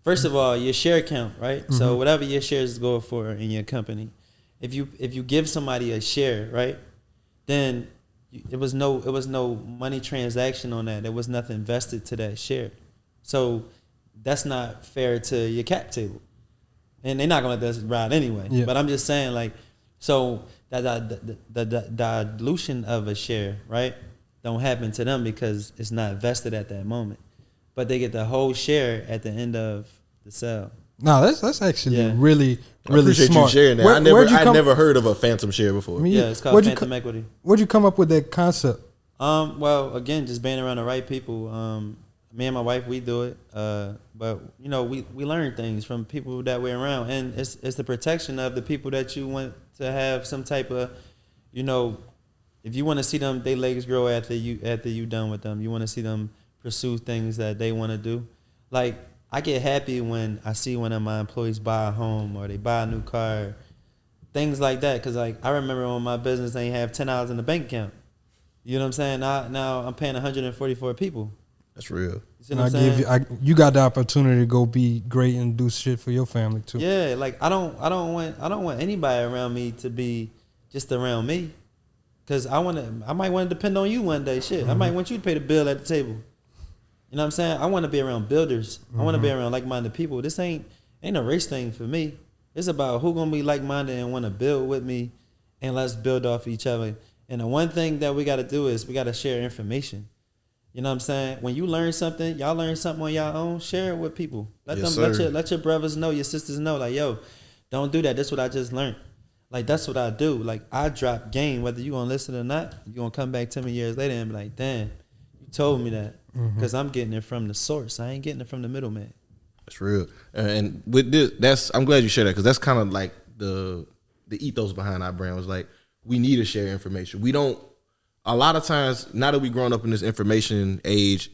first of all, your share count, right? So whatever your shares go for in your company, if you give somebody a share, right, then it was no money transaction on that. There was nothing vested to that share. So that's not fair to your cap table. And they're not going to let that ride anyway. Yeah. But I'm just saying, like, so the dilution of a share, right, don't happen to them because it's not vested at that moment. But they get the whole share at the end of the sale. No, that's actually really appreciate smart. You sharing that. I never heard of a phantom share before. It's called phantom equity. Where'd you come up with that concept? Well, again, just being around the right people. Me and my wife, we do it. But we learn things from people that we're around, and it's the protection of the people that you want to have some type of, if you want to see them, their legs grow after you done with them. You want to see them pursue things that they want to do, like. I get happy when I see one of my employees buy a home or they buy a new car, things like that. Because like I remember when my business ain't have $10 in the bank account. You know what I'm saying? Now I'm paying 144 people. That's real. You see what I'm saying? You got the opportunity to go be great and do shit for your family too. Yeah, like I don't want anybody around me to be just around me, because I might want to depend on you one day. Shit, I might want you to pay the bill at the table. You know what I'm saying? I want to be around builders. I want to be around like-minded people. This ain't a race thing for me. It's about who gonna be like-minded and want to build with me, and let's build off each other. And the one thing that we got to do is we got to share information. You know what I'm saying? When you learn something, y'all learn something on your own, share it with people. Let your brothers know, your sisters know, like, yo, don't do that. That's what I just learned. Like, that's what I do. Like, I drop game, whether you gonna listen or not. You gonna come back 10 years later and be like, damn, you told me that. Because I'm getting it from the source. I ain't getting it from the middleman. That's real. And with this, I'm glad you shared that, because that's kind of like the ethos behind our brand was like, we need to share information. We don't, a lot of times, now that we grown up in this information age,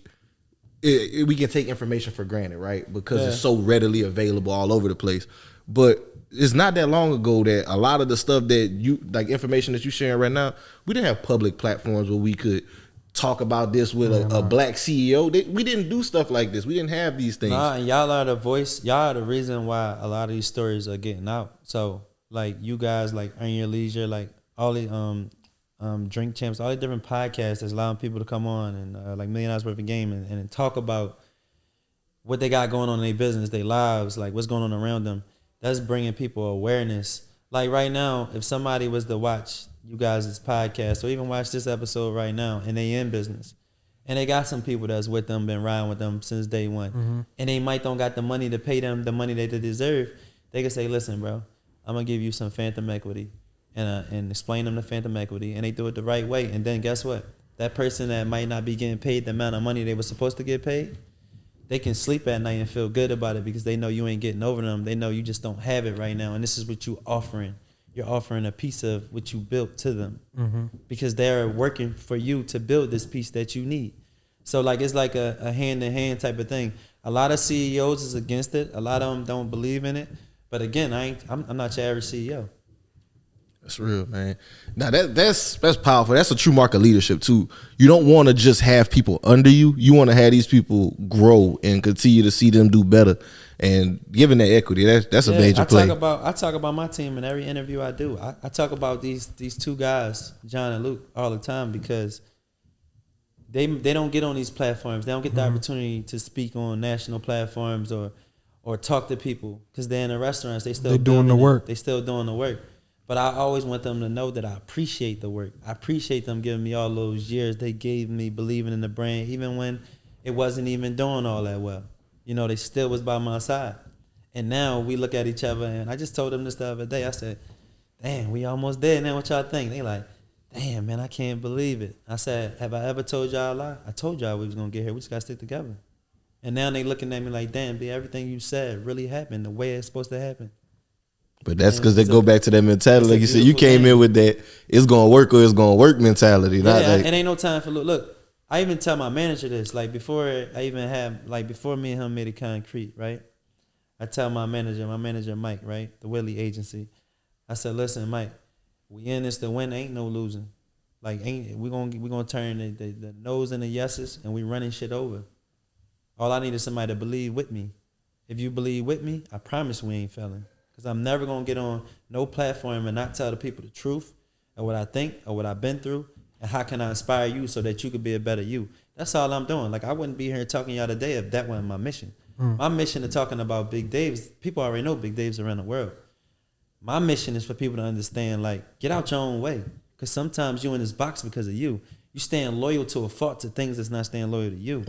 we can take information for granted, right? Because it's so readily available all over the place. But it's not that long ago that a lot of the stuff that you, like information that you're sharing right now, we didn't have public platforms where we could talk about this with a black CEO. We didn't do stuff like this. We didn't have these things. Nah, and y'all are the voice. Y'all are the reason why a lot of these stories are getting out. So, like, you guys, like, Earn Your Leisure, like, all the Drink Champs, all the different podcasts that's allowing people to come on and, like, $1 million worth of game and talk about what they got going on in their business, their lives, like, what's going on around them. That's bringing people awareness. Like, right now, if somebody was to watch you guys' podcast or even watch this episode right now and they in business and they got some people that's with them, been riding with them since day one, and they might don't got the money to pay them the money that they deserve, they can say, listen, bro, I'm going to give you some phantom equity and explain them the phantom equity, and they do it the right way. And then guess what? That person that might not be getting paid the amount of money they were supposed to get paid, they can sleep at night and feel good about it because they know you ain't getting over them. They know you just don't have it right now. And this is what you offering. You're offering a piece of what you built to them because they're working for you to build this piece that you need. So, like, it's like a hand-in-hand type of thing. A lot of CEOs is against it. A lot of them don't believe in it. But again, I'm not your average CEO. That's real, man. Now that's powerful. That's a true mark of leadership too. You don't want to just have people under you. You want to have these people grow and continue to see them do better. And given that equity, that's a major play. I talk about my team in every interview I do. I talk about these two guys, John and Luke, all the time because they don't get on these platforms. They don't get the opportunity to speak on national platforms or talk to people because they're in the restaurants. They're doing the work. They still doing the work. But I always want them to know that I appreciate the work. I appreciate them giving me all those years they gave me believing in the brand, even when it wasn't even doing all that well. You know, they still was by my side. And now we look at each other, and I just told them this the other day. I said, damn, we almost there now. What y'all think? They like, damn, man, I can't believe it. I said, have I ever told y'all a lie? I told y'all we was going to get here. We just got to stick together. And now they looking at me like, damn, B, everything you said really happened the way it's supposed to happen. But that's because they go back to that mentality. Like you said, you came in with that it's going to work or it's going to work mentality. Yeah, not like, it ain't no time for look. I even tell my manager this, like before before me and him made it concrete, right? I tell my manager Mike, right? The Willie agency. I said, listen, Mike, we in this to win, ain't no losing. Like we gonna turn the no's and the yeses and we running shit over. All I need is somebody to believe with me. If you believe with me, I promise we ain't failing. Because I'm never going to get on no platform and not tell the people the truth or what I think or what I've been through and how can I inspire you so that you could be a better you. That's all I'm doing. Like, I wouldn't be here talking to y'all today if that wasn't my mission. My mission of talking about Big Dave's, people already know Big Dave's around the world. My mission is for people to understand, like, get out your own way. Because sometimes you in this box because of you. You staying loyal to a fault to things that's not staying loyal to you.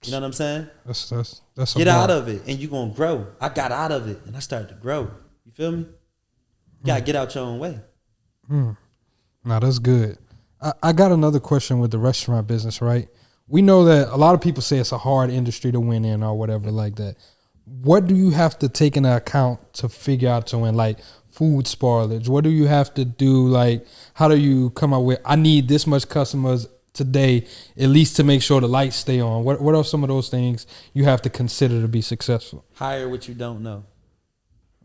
You know what I'm saying? That's get out of it and you're going to grow. I got out of it and I started to grow. You feel me? You got to get out your own way. Now that's good. I got another question with the restaurant business, right? We know that a lot of people say it's a hard industry to win in or whatever like that. What do you have to take into account to figure out to win? Like food spoilage. What do you have to do? Like, how do you come up with, I need this much customers today, at least to make sure the lights stay on? What are some of those things you have to consider to be successful? Hire what you don't know.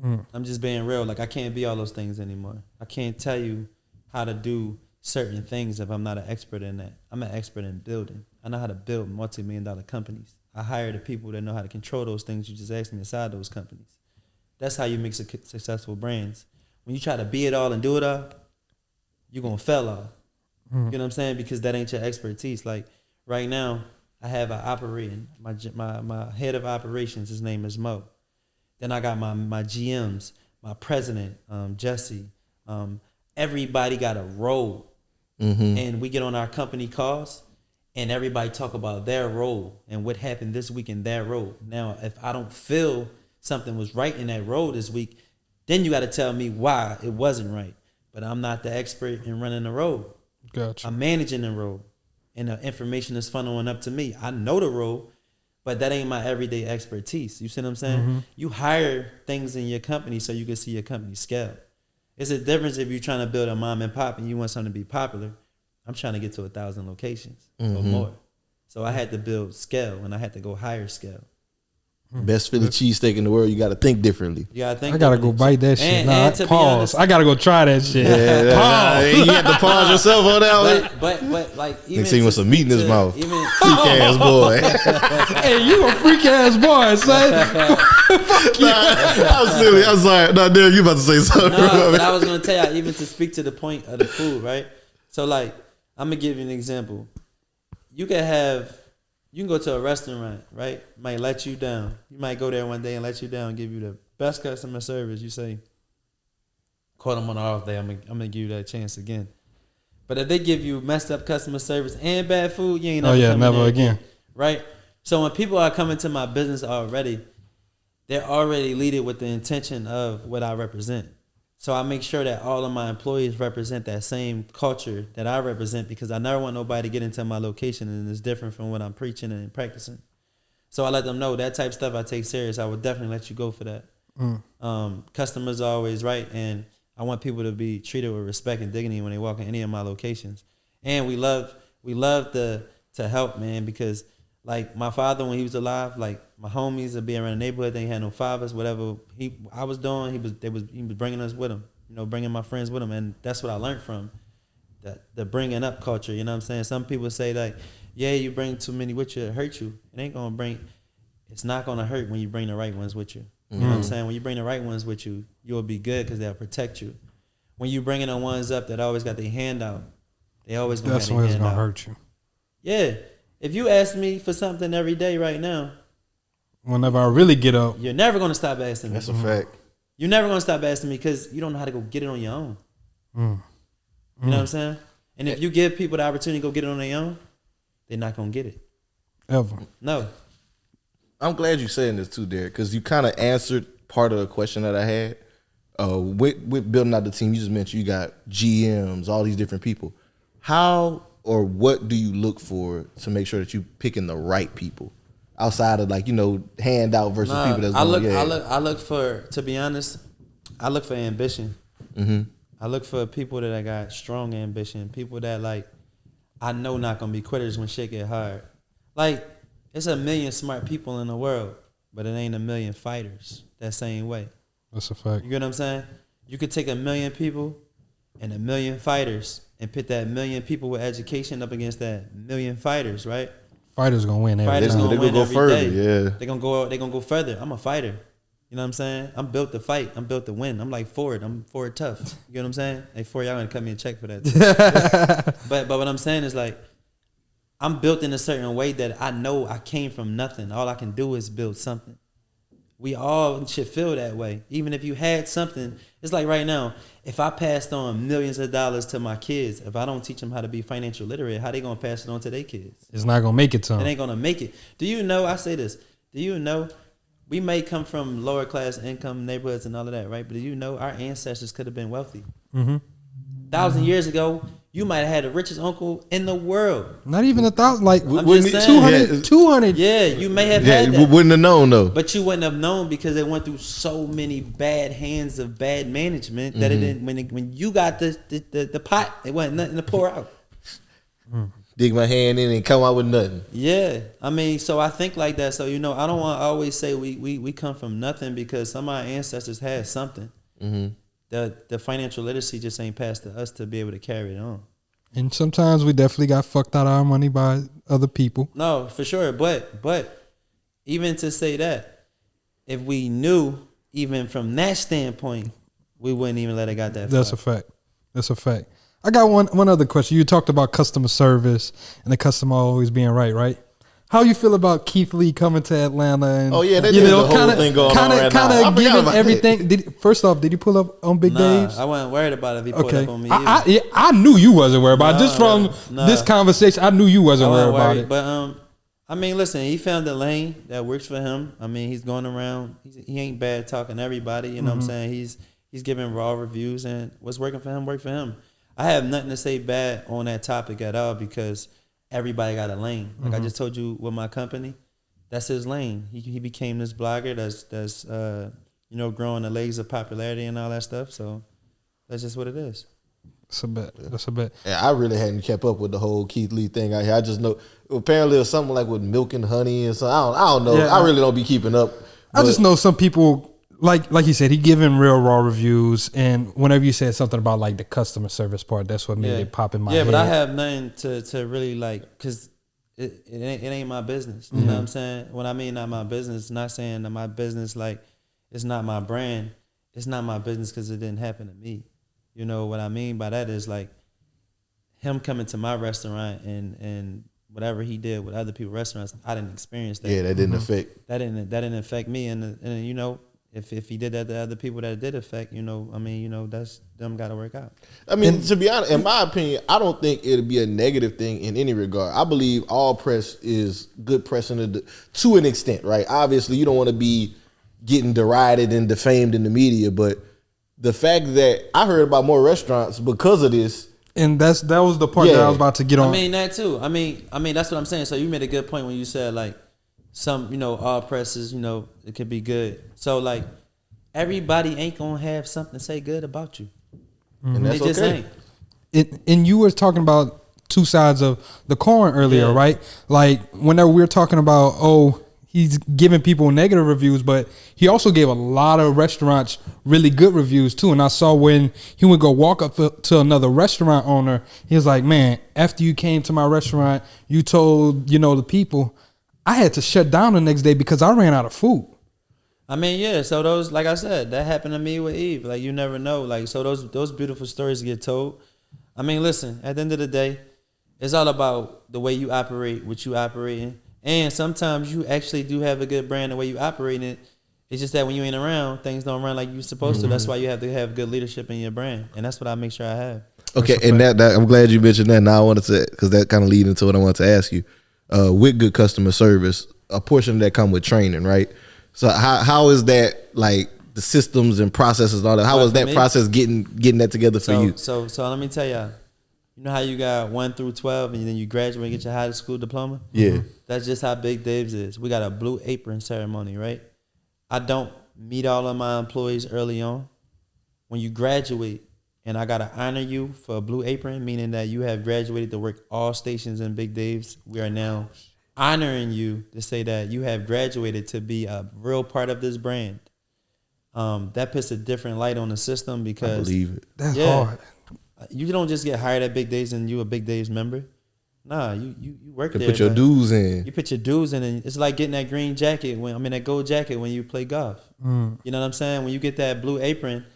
I'm just being real. Like, I can't be all those things anymore. I can't tell you how to do certain things if I'm not an expert in that. I'm an expert in building. I know how to build multi-million-dollar companies. I hire the people that know how to control those things you just asked me inside those companies. That's how you make successful brands. When you try to be it all and do it all, you're going to fail all. You know what I'm saying? Because that ain't your expertise. Like right now, I have an operating, my head of operations, his name is Mo. Then I got my GMs, my president, Jesse. Everybody got a role. And we get on our company calls and everybody talk about their role and what happened this week in their role. Now, if I don't feel something was right in that role this week, Then you got to tell me why it wasn't right. But I'm not the expert in running the road. Gotcha. I'm managing the road, and the information is funneling up to me. I know the road, but that ain't my everyday expertise. You see what I'm saying? Mm-hmm. You hire things in your company so you can see your company scale. It's a difference if you're trying to build a mom and pop and you want something to be popular. I'm trying to get to 1,000 locations or more. So I had to build scale, and I had to go higher scale. Best Philly cheesesteak in the world. You got to think differently. You gotta think. I gotta go bite that shit. And to be pause. honest, I gotta go try that shit. Yeah, Pause. you had to pause yourself on that one. but like even Next thing with some meat in his mouth. Even Freak ass boy. Hey, you a freak ass boy, son. Fuck you. I was silly. I was like, no, Derrick, you about to say something. No, but I was gonna tell you, even to speak to the point of the food, right? So like, I'm gonna give you an example. You can go to a restaurant, right? Might let you down. You might go there one day and let you down, give you the best customer service. You say, call them on an off day. I'm gonna give you that chance again. But if they give you messed up customer service and bad food, you ain't never again. Right? So when people are coming to my business already, they're already leading with the intention of what I represent. So I make sure that all of my employees represent that same culture that I represent, because I never want nobody to get into my location and it's different from what I'm preaching and practicing. So I let them know that type of stuff I take serious. I would definitely let you go for that. Customers are always right, and I want people to be treated with respect and dignity when they walk in any of my locations. And we love to help, man, because like my father, when he was alive, like my homies would be around the neighborhood. They had no fathers, whatever I was doing. He was bringing us with him, bringing my friends with him, and that's what I learned from the bringing up culture. You know what I'm saying? Some people say like, yeah, you bring too many with you, it hurt you. It's not gonna hurt when you bring the right ones with you. You know what I'm saying? When you bring the right ones with you, you'll be good because they'll protect you. When you bringing the ones up that always got their hand out, they always gonna that's have when their it's hand gonna out. hurt you. Yeah. If you ask me for something every day right now, whenever I really get up, you're never going to stop asking me. That's a fact. You're never going to stop asking me because you don't know how to go get it on your own. You know what I'm saying? And if you give people the opportunity to go get it on their own, they're not going to get it. Ever. No. I'm glad you're saying this too, Derrick, because you kind of answered part of the question that I had. With building out the team, you just mentioned you got GMs, all these different people. How or what do you look for to make sure that you picking the right people outside of handout versus people that's I look for, to be honest, I look for ambition. Mm-hmm. I look for people that got strong ambition, people that I know not gonna be quitters when shit get hard. It's 1 million smart people in the world, but it ain't 1 million fighters that same way. That's a fact. You get what I'm saying? You could take 1 million people and 1 million fighters and put that 1 million people with education up against that 1 million fighters, right? Fighters gonna win every Fighters time. gonna win go every further, day. yeah. They gonna go further. I'm a fighter. You know what I'm saying? I'm built to fight. I'm built to win. I'm like Ford. I'm Ford tough. You get what I'm saying? Hey, Ford, y'all gonna cut me a check for that. But what I'm saying is I'm built in a certain way that I know I came from nothing. All I can do is build something. We all should feel that way. Even if you had something, it's like right now, if I passed on millions of dollars to my kids, if I don't teach them how to be financial literate, how they gonna pass it on to their kids? It's not gonna make it to them. It ain't gonna make it. Do you know, I say this, do you know, we may come from lower class income neighborhoods and all of that, right? But do you know our ancestors could have been wealthy? 1,000 years ago, you might have had the richest uncle in the world. Not even 1,000, like I'm just saying. 200. Yeah, you may have had that. Wouldn't have known though. But you wouldn't have known because it went through so many bad hands of bad management that it didn't. When you got the pot, it wasn't nothing to pour out. Dig my hand in and come out with nothing. Yeah, I mean, so I think like that. So I don't want to always say we come from nothing, because some of our ancestors had something. The financial literacy just ain't passed to us to be able to carry it on. And sometimes we definitely got fucked out of our money by other people. No, for sure. But even to say that, if we knew even from that standpoint, we wouldn't even let it got that far. That's a fact. I got one other question. You talked about customer service and the customer always being right? How you feel about Keith Lee coming to Atlanta? And, that is the whole thing going on right now. Kind of giving everything. First off, did he pull up on Big Dave's? I wasn't worried about it if he pulled up on me. I knew you wasn't worried about it. Just from this conversation, I knew you wasn't worried about it. But I mean, listen, he found a lane that works for him. I mean, he's going around. He ain't bad talking to everybody. You know what I'm saying? He's giving raw reviews, and what's working for him, work for him. I have nothing to say bad on that topic at all because everybody got a lane. Like I just told you with my company, that's his lane. He became this blogger that's growing the legs of popularity and all that stuff. So that's just what it is. That's a bet. That's a bet. Yeah, I really hadn't kept up with the whole Keith Lee thing out here. I just know apparently it's something like with milk and honey and so I don't know. Yeah, I really don't be keeping up. I just know some people like you said, he giving real raw reviews, and whenever you said something about like the customer service part, that's what made it pop in my head. Yeah, but I have nothing to really like because it ain't my business. You know what I'm saying? When I mean not my business, not saying that my business like it's not my brand. It's not my business because it didn't happen to me. You know what I mean by that is like him coming to my restaurant and whatever he did with other people's restaurants, I didn't experience that. Yeah, that didn't affect. That didn't affect me, and you know. If he did that to other people that it did affect, that's them got to work out. I mean, to be honest, in my opinion, I don't think it'll be a negative thing in any regard. I believe all press is good press to an extent, right? Obviously, you don't want to be getting derided and defamed in the media, but the fact that I heard about more restaurants because of this. And that was the part that I was about to get on. I mean, that too. I mean, that's what I'm saying. So you made a good point when you said like, some, all presses, it could be good. So like everybody ain't gonna have something to say good about you. And that's just ain't. And you were talking about two sides of the coin earlier, right? Like whenever we were talking about, he's giving people negative reviews, but he also gave a lot of restaurants really good reviews too. And I saw when he would go walk up to another restaurant owner, he was like, man, after you came to my restaurant, you told, the people, I had to shut down the next day because I ran out of food. I mean, yeah. So those, like I said, that happened to me with Eve. Like you never know. Like so, those beautiful stories get told. I mean, listen. At the end of the day, it's all about the way you operate, what you operate in, and sometimes you actually do have a good brand the way you operate it. It's just that when you ain't around, things don't run like you're supposed to. That's why you have to have good leadership in your brand, and that's what I make sure I have. Okay, and that I'm glad you mentioned that. Now I wanted to, because that kind of leads into what I wanted to ask you. With good customer service, a portion of that come with training, right? So how is that like the systems and processes and all that? How was that process getting that together for you? So let me tell y'all, you know how you got 1 through 12 and then you graduate and get your high school diploma? Yeah. That's just how Big Dave's is. We got a Blue Apron ceremony, right? I don't meet all of my employees early on. When you graduate, and I got to honor you for a Blue Apron, meaning that you have graduated to work all stations in Big Dave's. We are now honoring you to say that you have graduated to be a real part of this brand. That puts a different light on the system because... I believe it. That's hard. You don't just get hired at Big Dave's and you a Big Dave's member. Nah, you work there. You put your dues in. You put your dues in, and it's like getting that green jacket, that gold jacket when you play golf. You know what I'm saying? When you get that Blue Apron...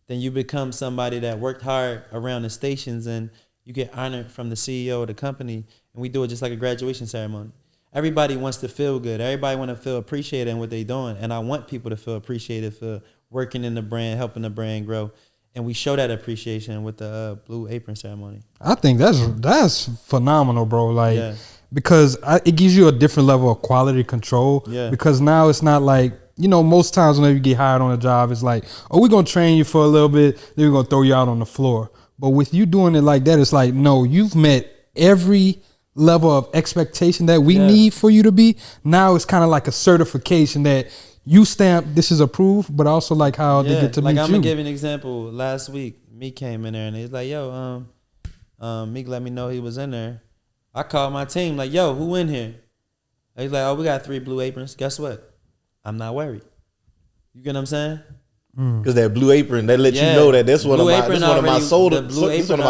then you become somebody that worked hard around the stations and you get honored from the CEO of the company. And we do it just like a graduation ceremony. Everybody wants to feel good. Everybody want to feel appreciated in what they're doing. And I want people to feel appreciated for working in the brand, helping the brand grow. And we show that appreciation with the Blue Apron ceremony. I think that's phenomenal, bro. Like, because it gives you a different level of quality control. Yeah. Because now it's not like, most times whenever you get hired on a job, it's like, we're going to train you for a little bit, then we're going to throw you out on the floor. But with you doing it like that, it's like, no, you've met every level of expectation that we need for you to be. Now it's kind of like a certification that you stamp, this is approved, but also like how they get to meet you. Like I'm going to give you an example. Last week, Meek came in there and he's like, yo, Meek let me know he was in there. I called my team like, yo, who in here? He's like, we got 3 Blue Aprons. Guess what? I'm not worried. You get what I'm saying? Because that Blue Apron, that let you know that that's one of my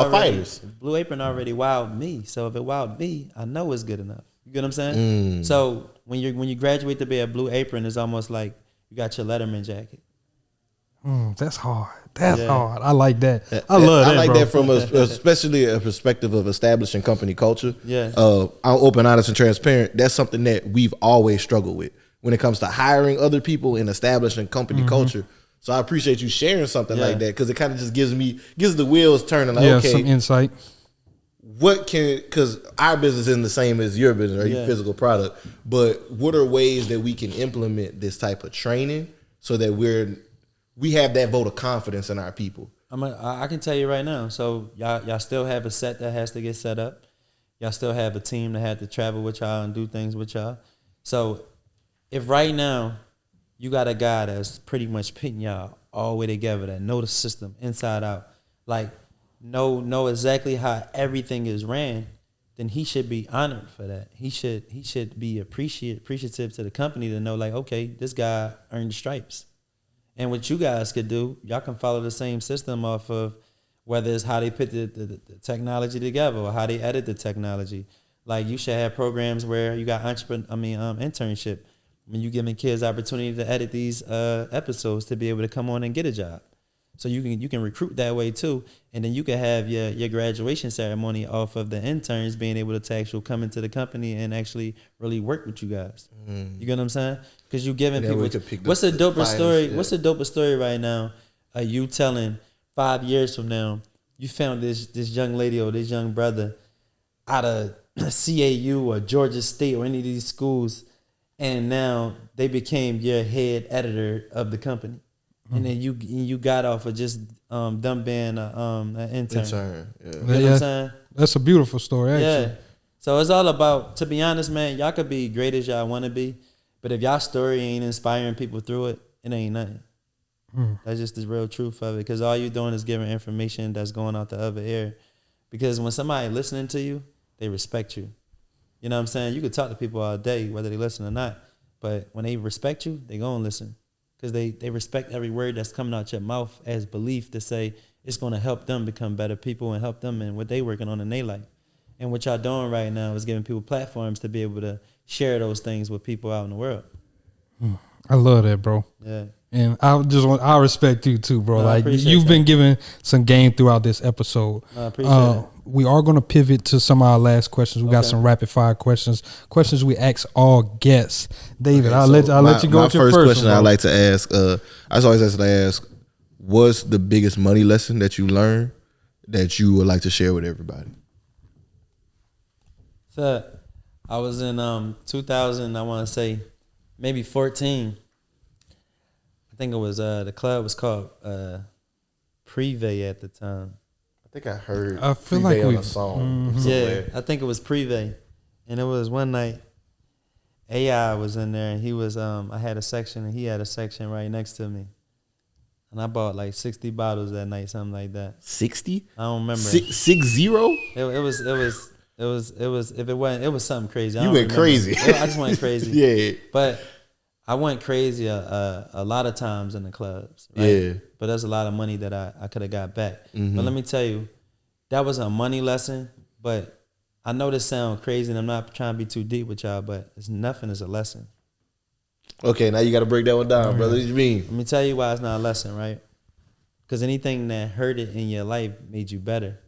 fighters. Blue Apron already wowed me. So if it wowed me, I know it's good enough. You get what I'm saying? So when you graduate to be a Blue Apron, it's almost like you got your Letterman jacket. That's hard. That's hard. I like that. I love that. I like bro. that from especially a perspective of establishing company culture. Yeah. I'm open, honest, and transparent. That's something that we've always struggled with when it comes to hiring other people and establishing company culture. So I appreciate you sharing something like that because it kind of just gives the wheels turning. Like, okay, some insight. Because our business isn't the same as your business or your physical product, but what are ways that we can implement this type of training so that we're we have that vote of confidence in our people? I can tell you right now. So y'all still have a set that has to get set up. Y'all still have a team that had to travel with y'all and do things with y'all. So if right now you got a guy that's pretty much putting y'all all the way together, that know the system inside out, like know exactly how everything is ran, then he should be honored for that. He should be appreciative to the company to know, like, okay, this guy earned the stripes. And what you guys could do, y'all can follow the same system off of whether it's how they put the technology together or how they edit the technology. Like, you should have programs where you got internship. I mean, you giving kids opportunity to edit these episodes to be able to come on and get a job. So you can recruit that way too, and then you can have your graduation ceremony off of the interns being able to actually come into the company and actually really work with you guys. You get what I'm saying? Because you giving people. What's the dopest story? Yeah. What's the dopest story right now? You telling 5 years from now you found this young lady or this young brother out of CAU or Georgia State or any of these schools, and now they became your head editor of the company. And then you got off of just them being an intern. Yeah. You know what I'm saying? That's a beautiful story, actually. Yeah. So it's all about, to be honest, man, y'all could be great as y'all want to be, but if y'all story ain't inspiring people through it, it ain't nothing. That's just the real truth of it, because all you're doing is giving information that's going out the other ear. Because when somebody listening to you, they respect you. You know what I'm saying? You could talk to people all day, whether they listen or not, but when they respect you, they gonna listen. Because they respect every word that's coming out your mouth as belief to say it's going to help them become better people and help them in what they working on in their life. And what y'all doing right now is giving people platforms to be able to share those things with people out in the world. I love that, bro. Yeah. And I respect you too, bro. No, like, you've been giving some game throughout this episode. No, I appreciate it. We are going to pivot to some of our last questions. We got some rapid fire questions we ask all guests. David, I'll let you go with your first question. one, I like to ask. I always ask, what's the biggest money lesson that you learned that you would like to share with everybody? So I was in 2000. I want to say maybe 14. I think it was the club was called Privé at the time. I think I heard. I feel like on a song. Yeah, I think it was Privé, and it was one night. AI was in there, and he was. I had a section, and he had a section right next to me, and I bought like 60 bottles that night, something like that. 60? I don't remember. 60? It was something crazy. You went crazy. I just went crazy. Yeah, but I went crazy a lot of times in the clubs. Right? Yeah. But there's a lot of money that I could have got back. But let me tell you, that was a money lesson. But I know this sounds crazy, and I'm not trying to be too deep with y'all, but it's nothing is a lesson. Okay, now you got to break that one down, brother. What you mean? Let me tell you why it's not a lesson, right? Because anything that hurt it in your life made you better.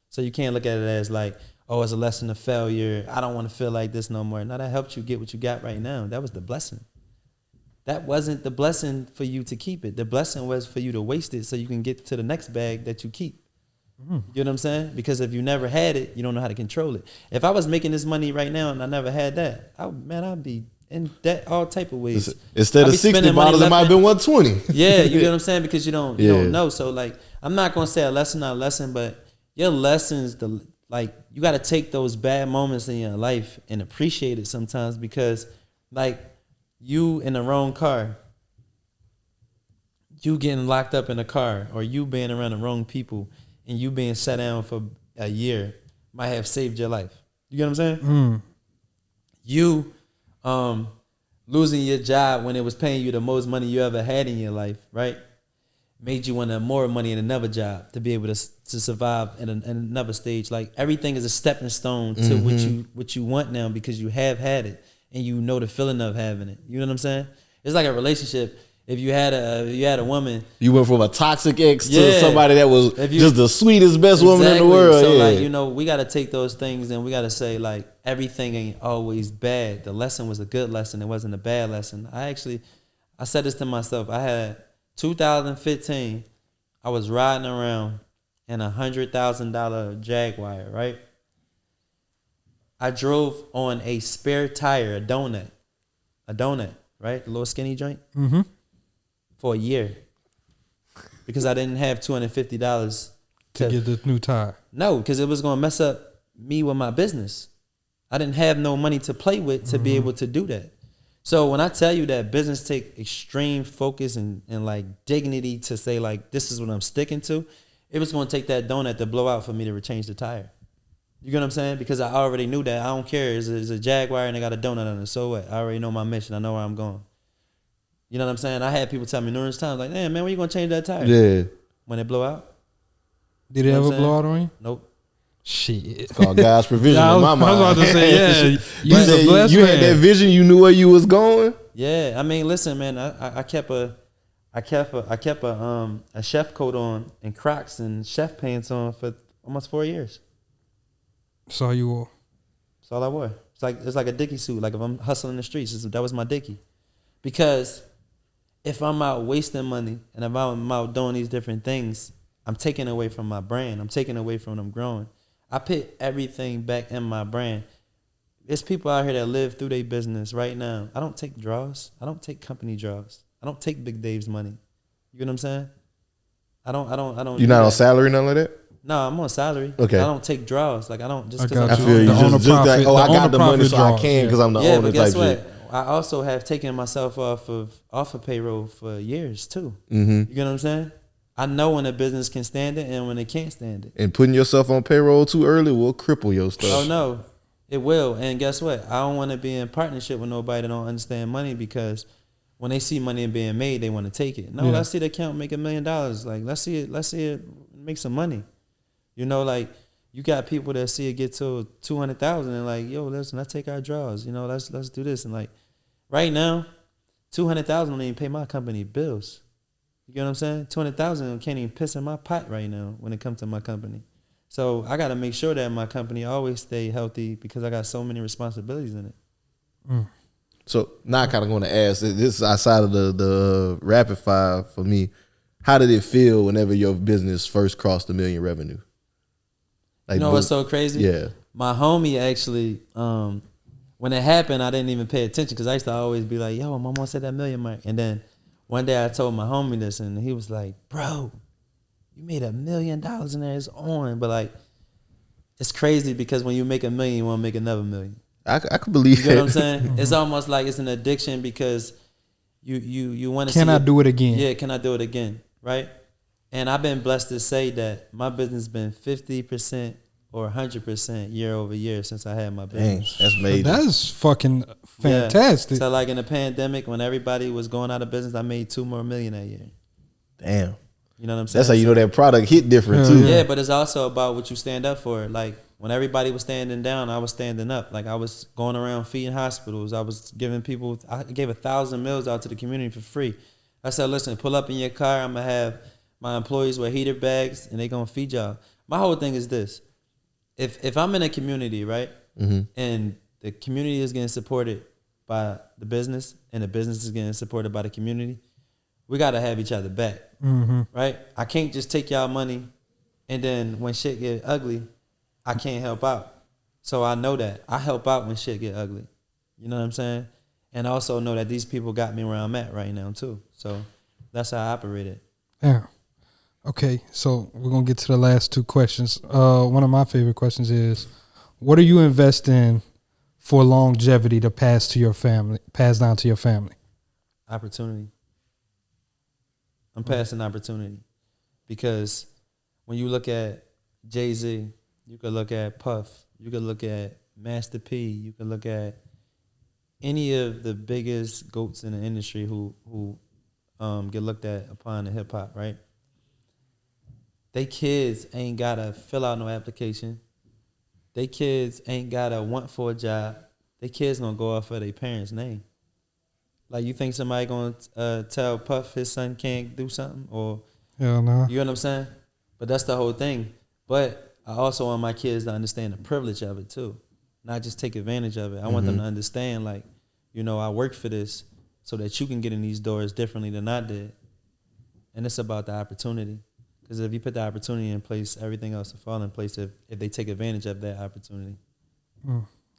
So you can't look at it as like, oh, it's a lesson of failure. I don't want to feel like this no more. No, that helped you get what you got right now. That was the blessing. That wasn't the blessing for you to keep it. The blessing was for you to waste it so you can get to the next bag that you keep. You know what I'm saying? Because if you never had it, you don't know how to control it. If I was making this money right now and I never had that, I'd be in debt all type of ways. Instead of 60 bottles, it might have been 120. Yeah, you get what I'm saying? Because you don't know. So, like, I'm not going to say a lesson, not a lesson, but your lessons, you got to take those bad moments in your life and appreciate it sometimes, because, like, you in the wrong car, you getting locked up in a car, or you being around the wrong people, and you being sat down for a year might have saved your life. You get what I'm saying? You losing your job when it was paying you the most money you ever had in your life, right, made you want more money in another job to be able to survive in another stage. Like, everything is a stepping stone to what you want now, because you have had it. And you know the feeling of having it. You know what I'm saying? It's like a relationship. If you had a woman, you went from a toxic ex to somebody that was just the sweetest, best woman in the world. So like, we got to take those things and we got to say, like, everything ain't always bad. The lesson was a good lesson. It wasn't a bad lesson. I said this to myself. I had 2015. I was riding around in $100,000 Jaguar, right? I drove on a spare tire, a donut, right? The little skinny joint, for a year. because I didn't have $250 to get this new tire. No, because it was going to mess up me with my business. I didn't have no money to play with to be able to do that. So when I tell you that business take extreme focus and like dignity to say like, this is what I'm sticking to, it was going to take that donut to blow out for me to change the tire. You get what I'm saying? Because I already knew that. I don't care. It's a Jaguar and they got a donut on it. So what? I already know my mission. I know where I'm going. You know what I'm saying? I had people tell me numerous times like, damn, man, when you going to change that tire? Yeah. When it blow out. Did it ever blow out on you? Nope. Shit. It's called God's provision in my mind. I was about to say, yeah. You had that vision. You knew where you was going. Yeah. I mean, listen, man, I kept a chef coat on and Crocs and chef pants on for almost 4 years. That's all you wore. That's all I wore. It's like a Dickie suit. Like if I'm hustling in the streets, that was my Dickie. Because if I'm out wasting money and if I'm out doing these different things, I'm taking away from my brand. I'm taking away from them growing. I put everything back in my brand. There's people out here that live through their business right now. I don't take draws. I don't take company draws. I don't take Big Dave's money. You get what I'm saying? I don't. You're not on salary, none of that? No, I'm on salary. Okay. I don't take draws. Like I don't just because I feel you. Just like, I got the money so I can because I'm the owner. But guess type what? shit. I also have taken myself off of payroll for years too. Mm-hmm. You get what I'm saying? I know when a business can stand it and when it can't stand it. And putting yourself on payroll too early will cripple your stuff. Oh no, it will. And guess what? I don't want to be in partnership with nobody that don't understand money because when they see money being made, they want to take it. No, let's see the account make $1 million. Like let's see it make some money. You know, like you got people that see it get to 200,000 and like, yo, listen, let's take our draws. You know, let's do this. And like right now, 200,000 don't even pay my company bills. You get what I'm saying? 200,000 can't even piss in my pot right now when it comes to my company. So I got to make sure that my company always stay healthy because I got so many responsibilities in it. Mm. So now I kind of want to ask, this is outside of the rapid fire for me. How did it feel whenever your business first crossed $1 million revenue? Like, you know what's so crazy? Yeah. My homie actually, when it happened, I didn't even pay attention because I used to always be like, yo, I'm almost at that $1 million mark. And then one day I told my homie this and he was like, bro, you made $1 million in there, it's on. But like, it's crazy because when you make $1 million, you want to make another $1 million. I could believe that. You know what I'm saying? It's almost like it's an addiction because you want to Can I do it again? Yeah, can I do it again? Right? And I've been blessed to say that my business has been 50% or 100% year over year since I had my business. Dang, that's amazing. That's fucking fantastic. Yeah. So like in the pandemic, when everybody was going out of business, I made $2 more million that year. Damn. You know what I'm saying? That's how you know that product hit different too. Yeah, but it's also about what you stand up for. Like when everybody was standing down, I was standing up. Like I was going around feeding hospitals. I was giving people, I gave 1,000 meals out to the community for free. I said, listen, pull up in your car. I'm going to have my employees wear heater bags and they going to feed y'all. My whole thing is this. If I'm in a community, right, and the community is getting supported by the business and the business is getting supported by the community, we got to have each other back, right? I can't just take y'all money and then when shit get ugly, I can't help out. So I know that. I help out when shit get ugly. You know what I'm saying? And I also know that these people got me where I'm at right now too. So that's how I operated. Yeah. Okay, so we're going to get to the last two questions. One of my favorite questions is, what are you investing for longevity to pass down to your family? Opportunity. I'm passing opportunity because when you look at Jay-Z, you could look at Puff, you could look at Master P, you could look at any of the biggest GOATs in the industry who get looked at upon in hip hop, right? They kids ain't gotta fill out no application. They kids ain't gotta want for a job. They kids gonna go off of their parents' name. Like you think somebody gonna tell Puff his son can't do something or Hell no. You know what I'm saying? But that's the whole thing. But I also want my kids to understand the privilege of it too, not just take advantage of it. I want them to understand, like, you know, I work for this so that you can get in these doors differently than I did. And it's about the opportunity. Because if you put the opportunity in place, everything else will fall in place if they take advantage of that opportunity.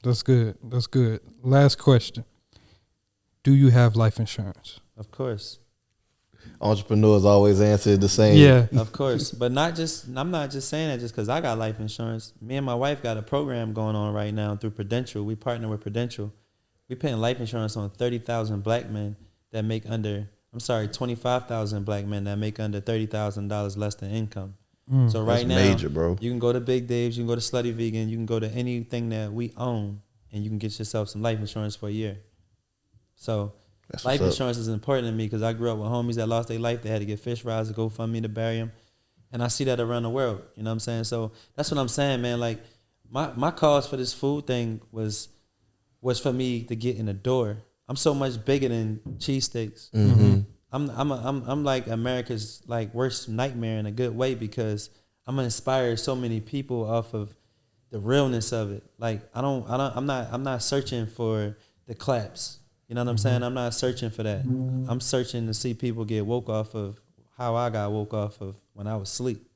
That's good. That's good. Last question. Do you have life insurance? Of course. Entrepreneurs always answer the same. Yeah, of course. But I'm not just saying that just because I got life insurance. Me and my wife got a program going on right now through Prudential. We partner with Prudential. We paying life insurance on 30,000 black men that make 25,000 black men that make under $30,000 less than income. So right now, major, bro. You can go to Big Dave's, you can go to Slutty Vegan, you can go to anything that we own, and you can get yourself some life insurance for a year. So life insurance is important to me because I grew up with homies that lost their life. They had to get fish fries to go fund me to bury them. And I see that around the world. You know what I'm saying? So that's what I'm saying, man. Like my cause for this food thing was for me to get in the door. I'm so much bigger than cheesesteaks. Mm-hmm. I'm like America's like worst nightmare in a good way because I'm gonna inspire so many people off of the realness of it. Like I'm not searching for the claps. You know what I'm saying? I'm not searching for that. I'm searching to see people get woke off of how I got woke off of when I was asleep.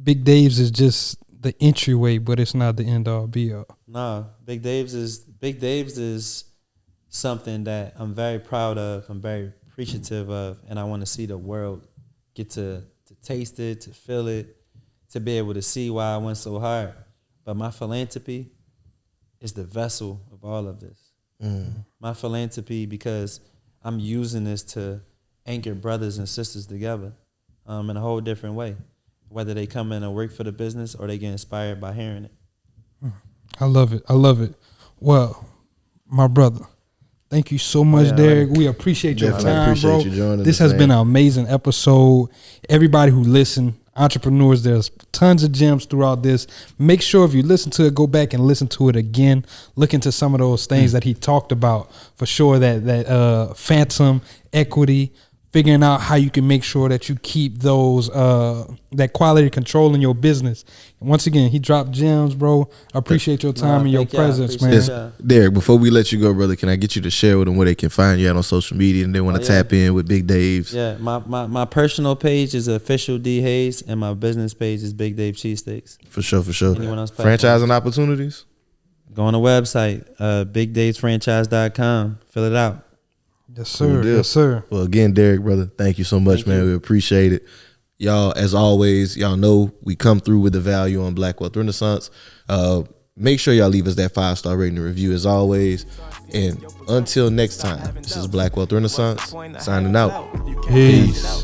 Big Dave's is just the entryway, but it's not the end all be all. No, Big Dave's is something that I'm very proud of. I'm very appreciative of, and I want to see the world get to taste it, to feel it, to be able to see why I went so hard. But my philanthropy is the vessel of all of this. My philanthropy, because I'm using this to anchor brothers and sisters together in a whole different way, whether they come in and work for the business or they get inspired by hearing it. I love it. Well, my brother, thank you so much, Derrick. We appreciate your time, bro. You joining this has been an amazing episode. Everybody who listened, entrepreneurs, there's tons of gems throughout this. Make sure if you listen to it, go back and listen to it again. Look into some of those things that he talked about for sure. That phantom equity, figuring out how you can make sure that you keep those that quality control in your business. And once again, he dropped gems, bro. I appreciate your time and your presence, man. Derrick, before we let you go, brother, can I get you to share with them where they can find you at on social media and they want to tap in with Big Dave's? Yeah, my personal page is official D Hayes and my business page is Big Dave Cheesesteaks. For sure. Franchising opportunities? Go on the website, bigdavesfranchise.com. Fill it out. Yes, sir. Yes, sir. Well, again, Derrick, brother, thank you so much, man. We appreciate it. Y'all, as always, y'all know we come through with the value on Black Wealth Renaissance. Make sure y'all leave us that 5-star rating and review as always. And until next time, this is Black Wealth Renaissance signing out. Peace.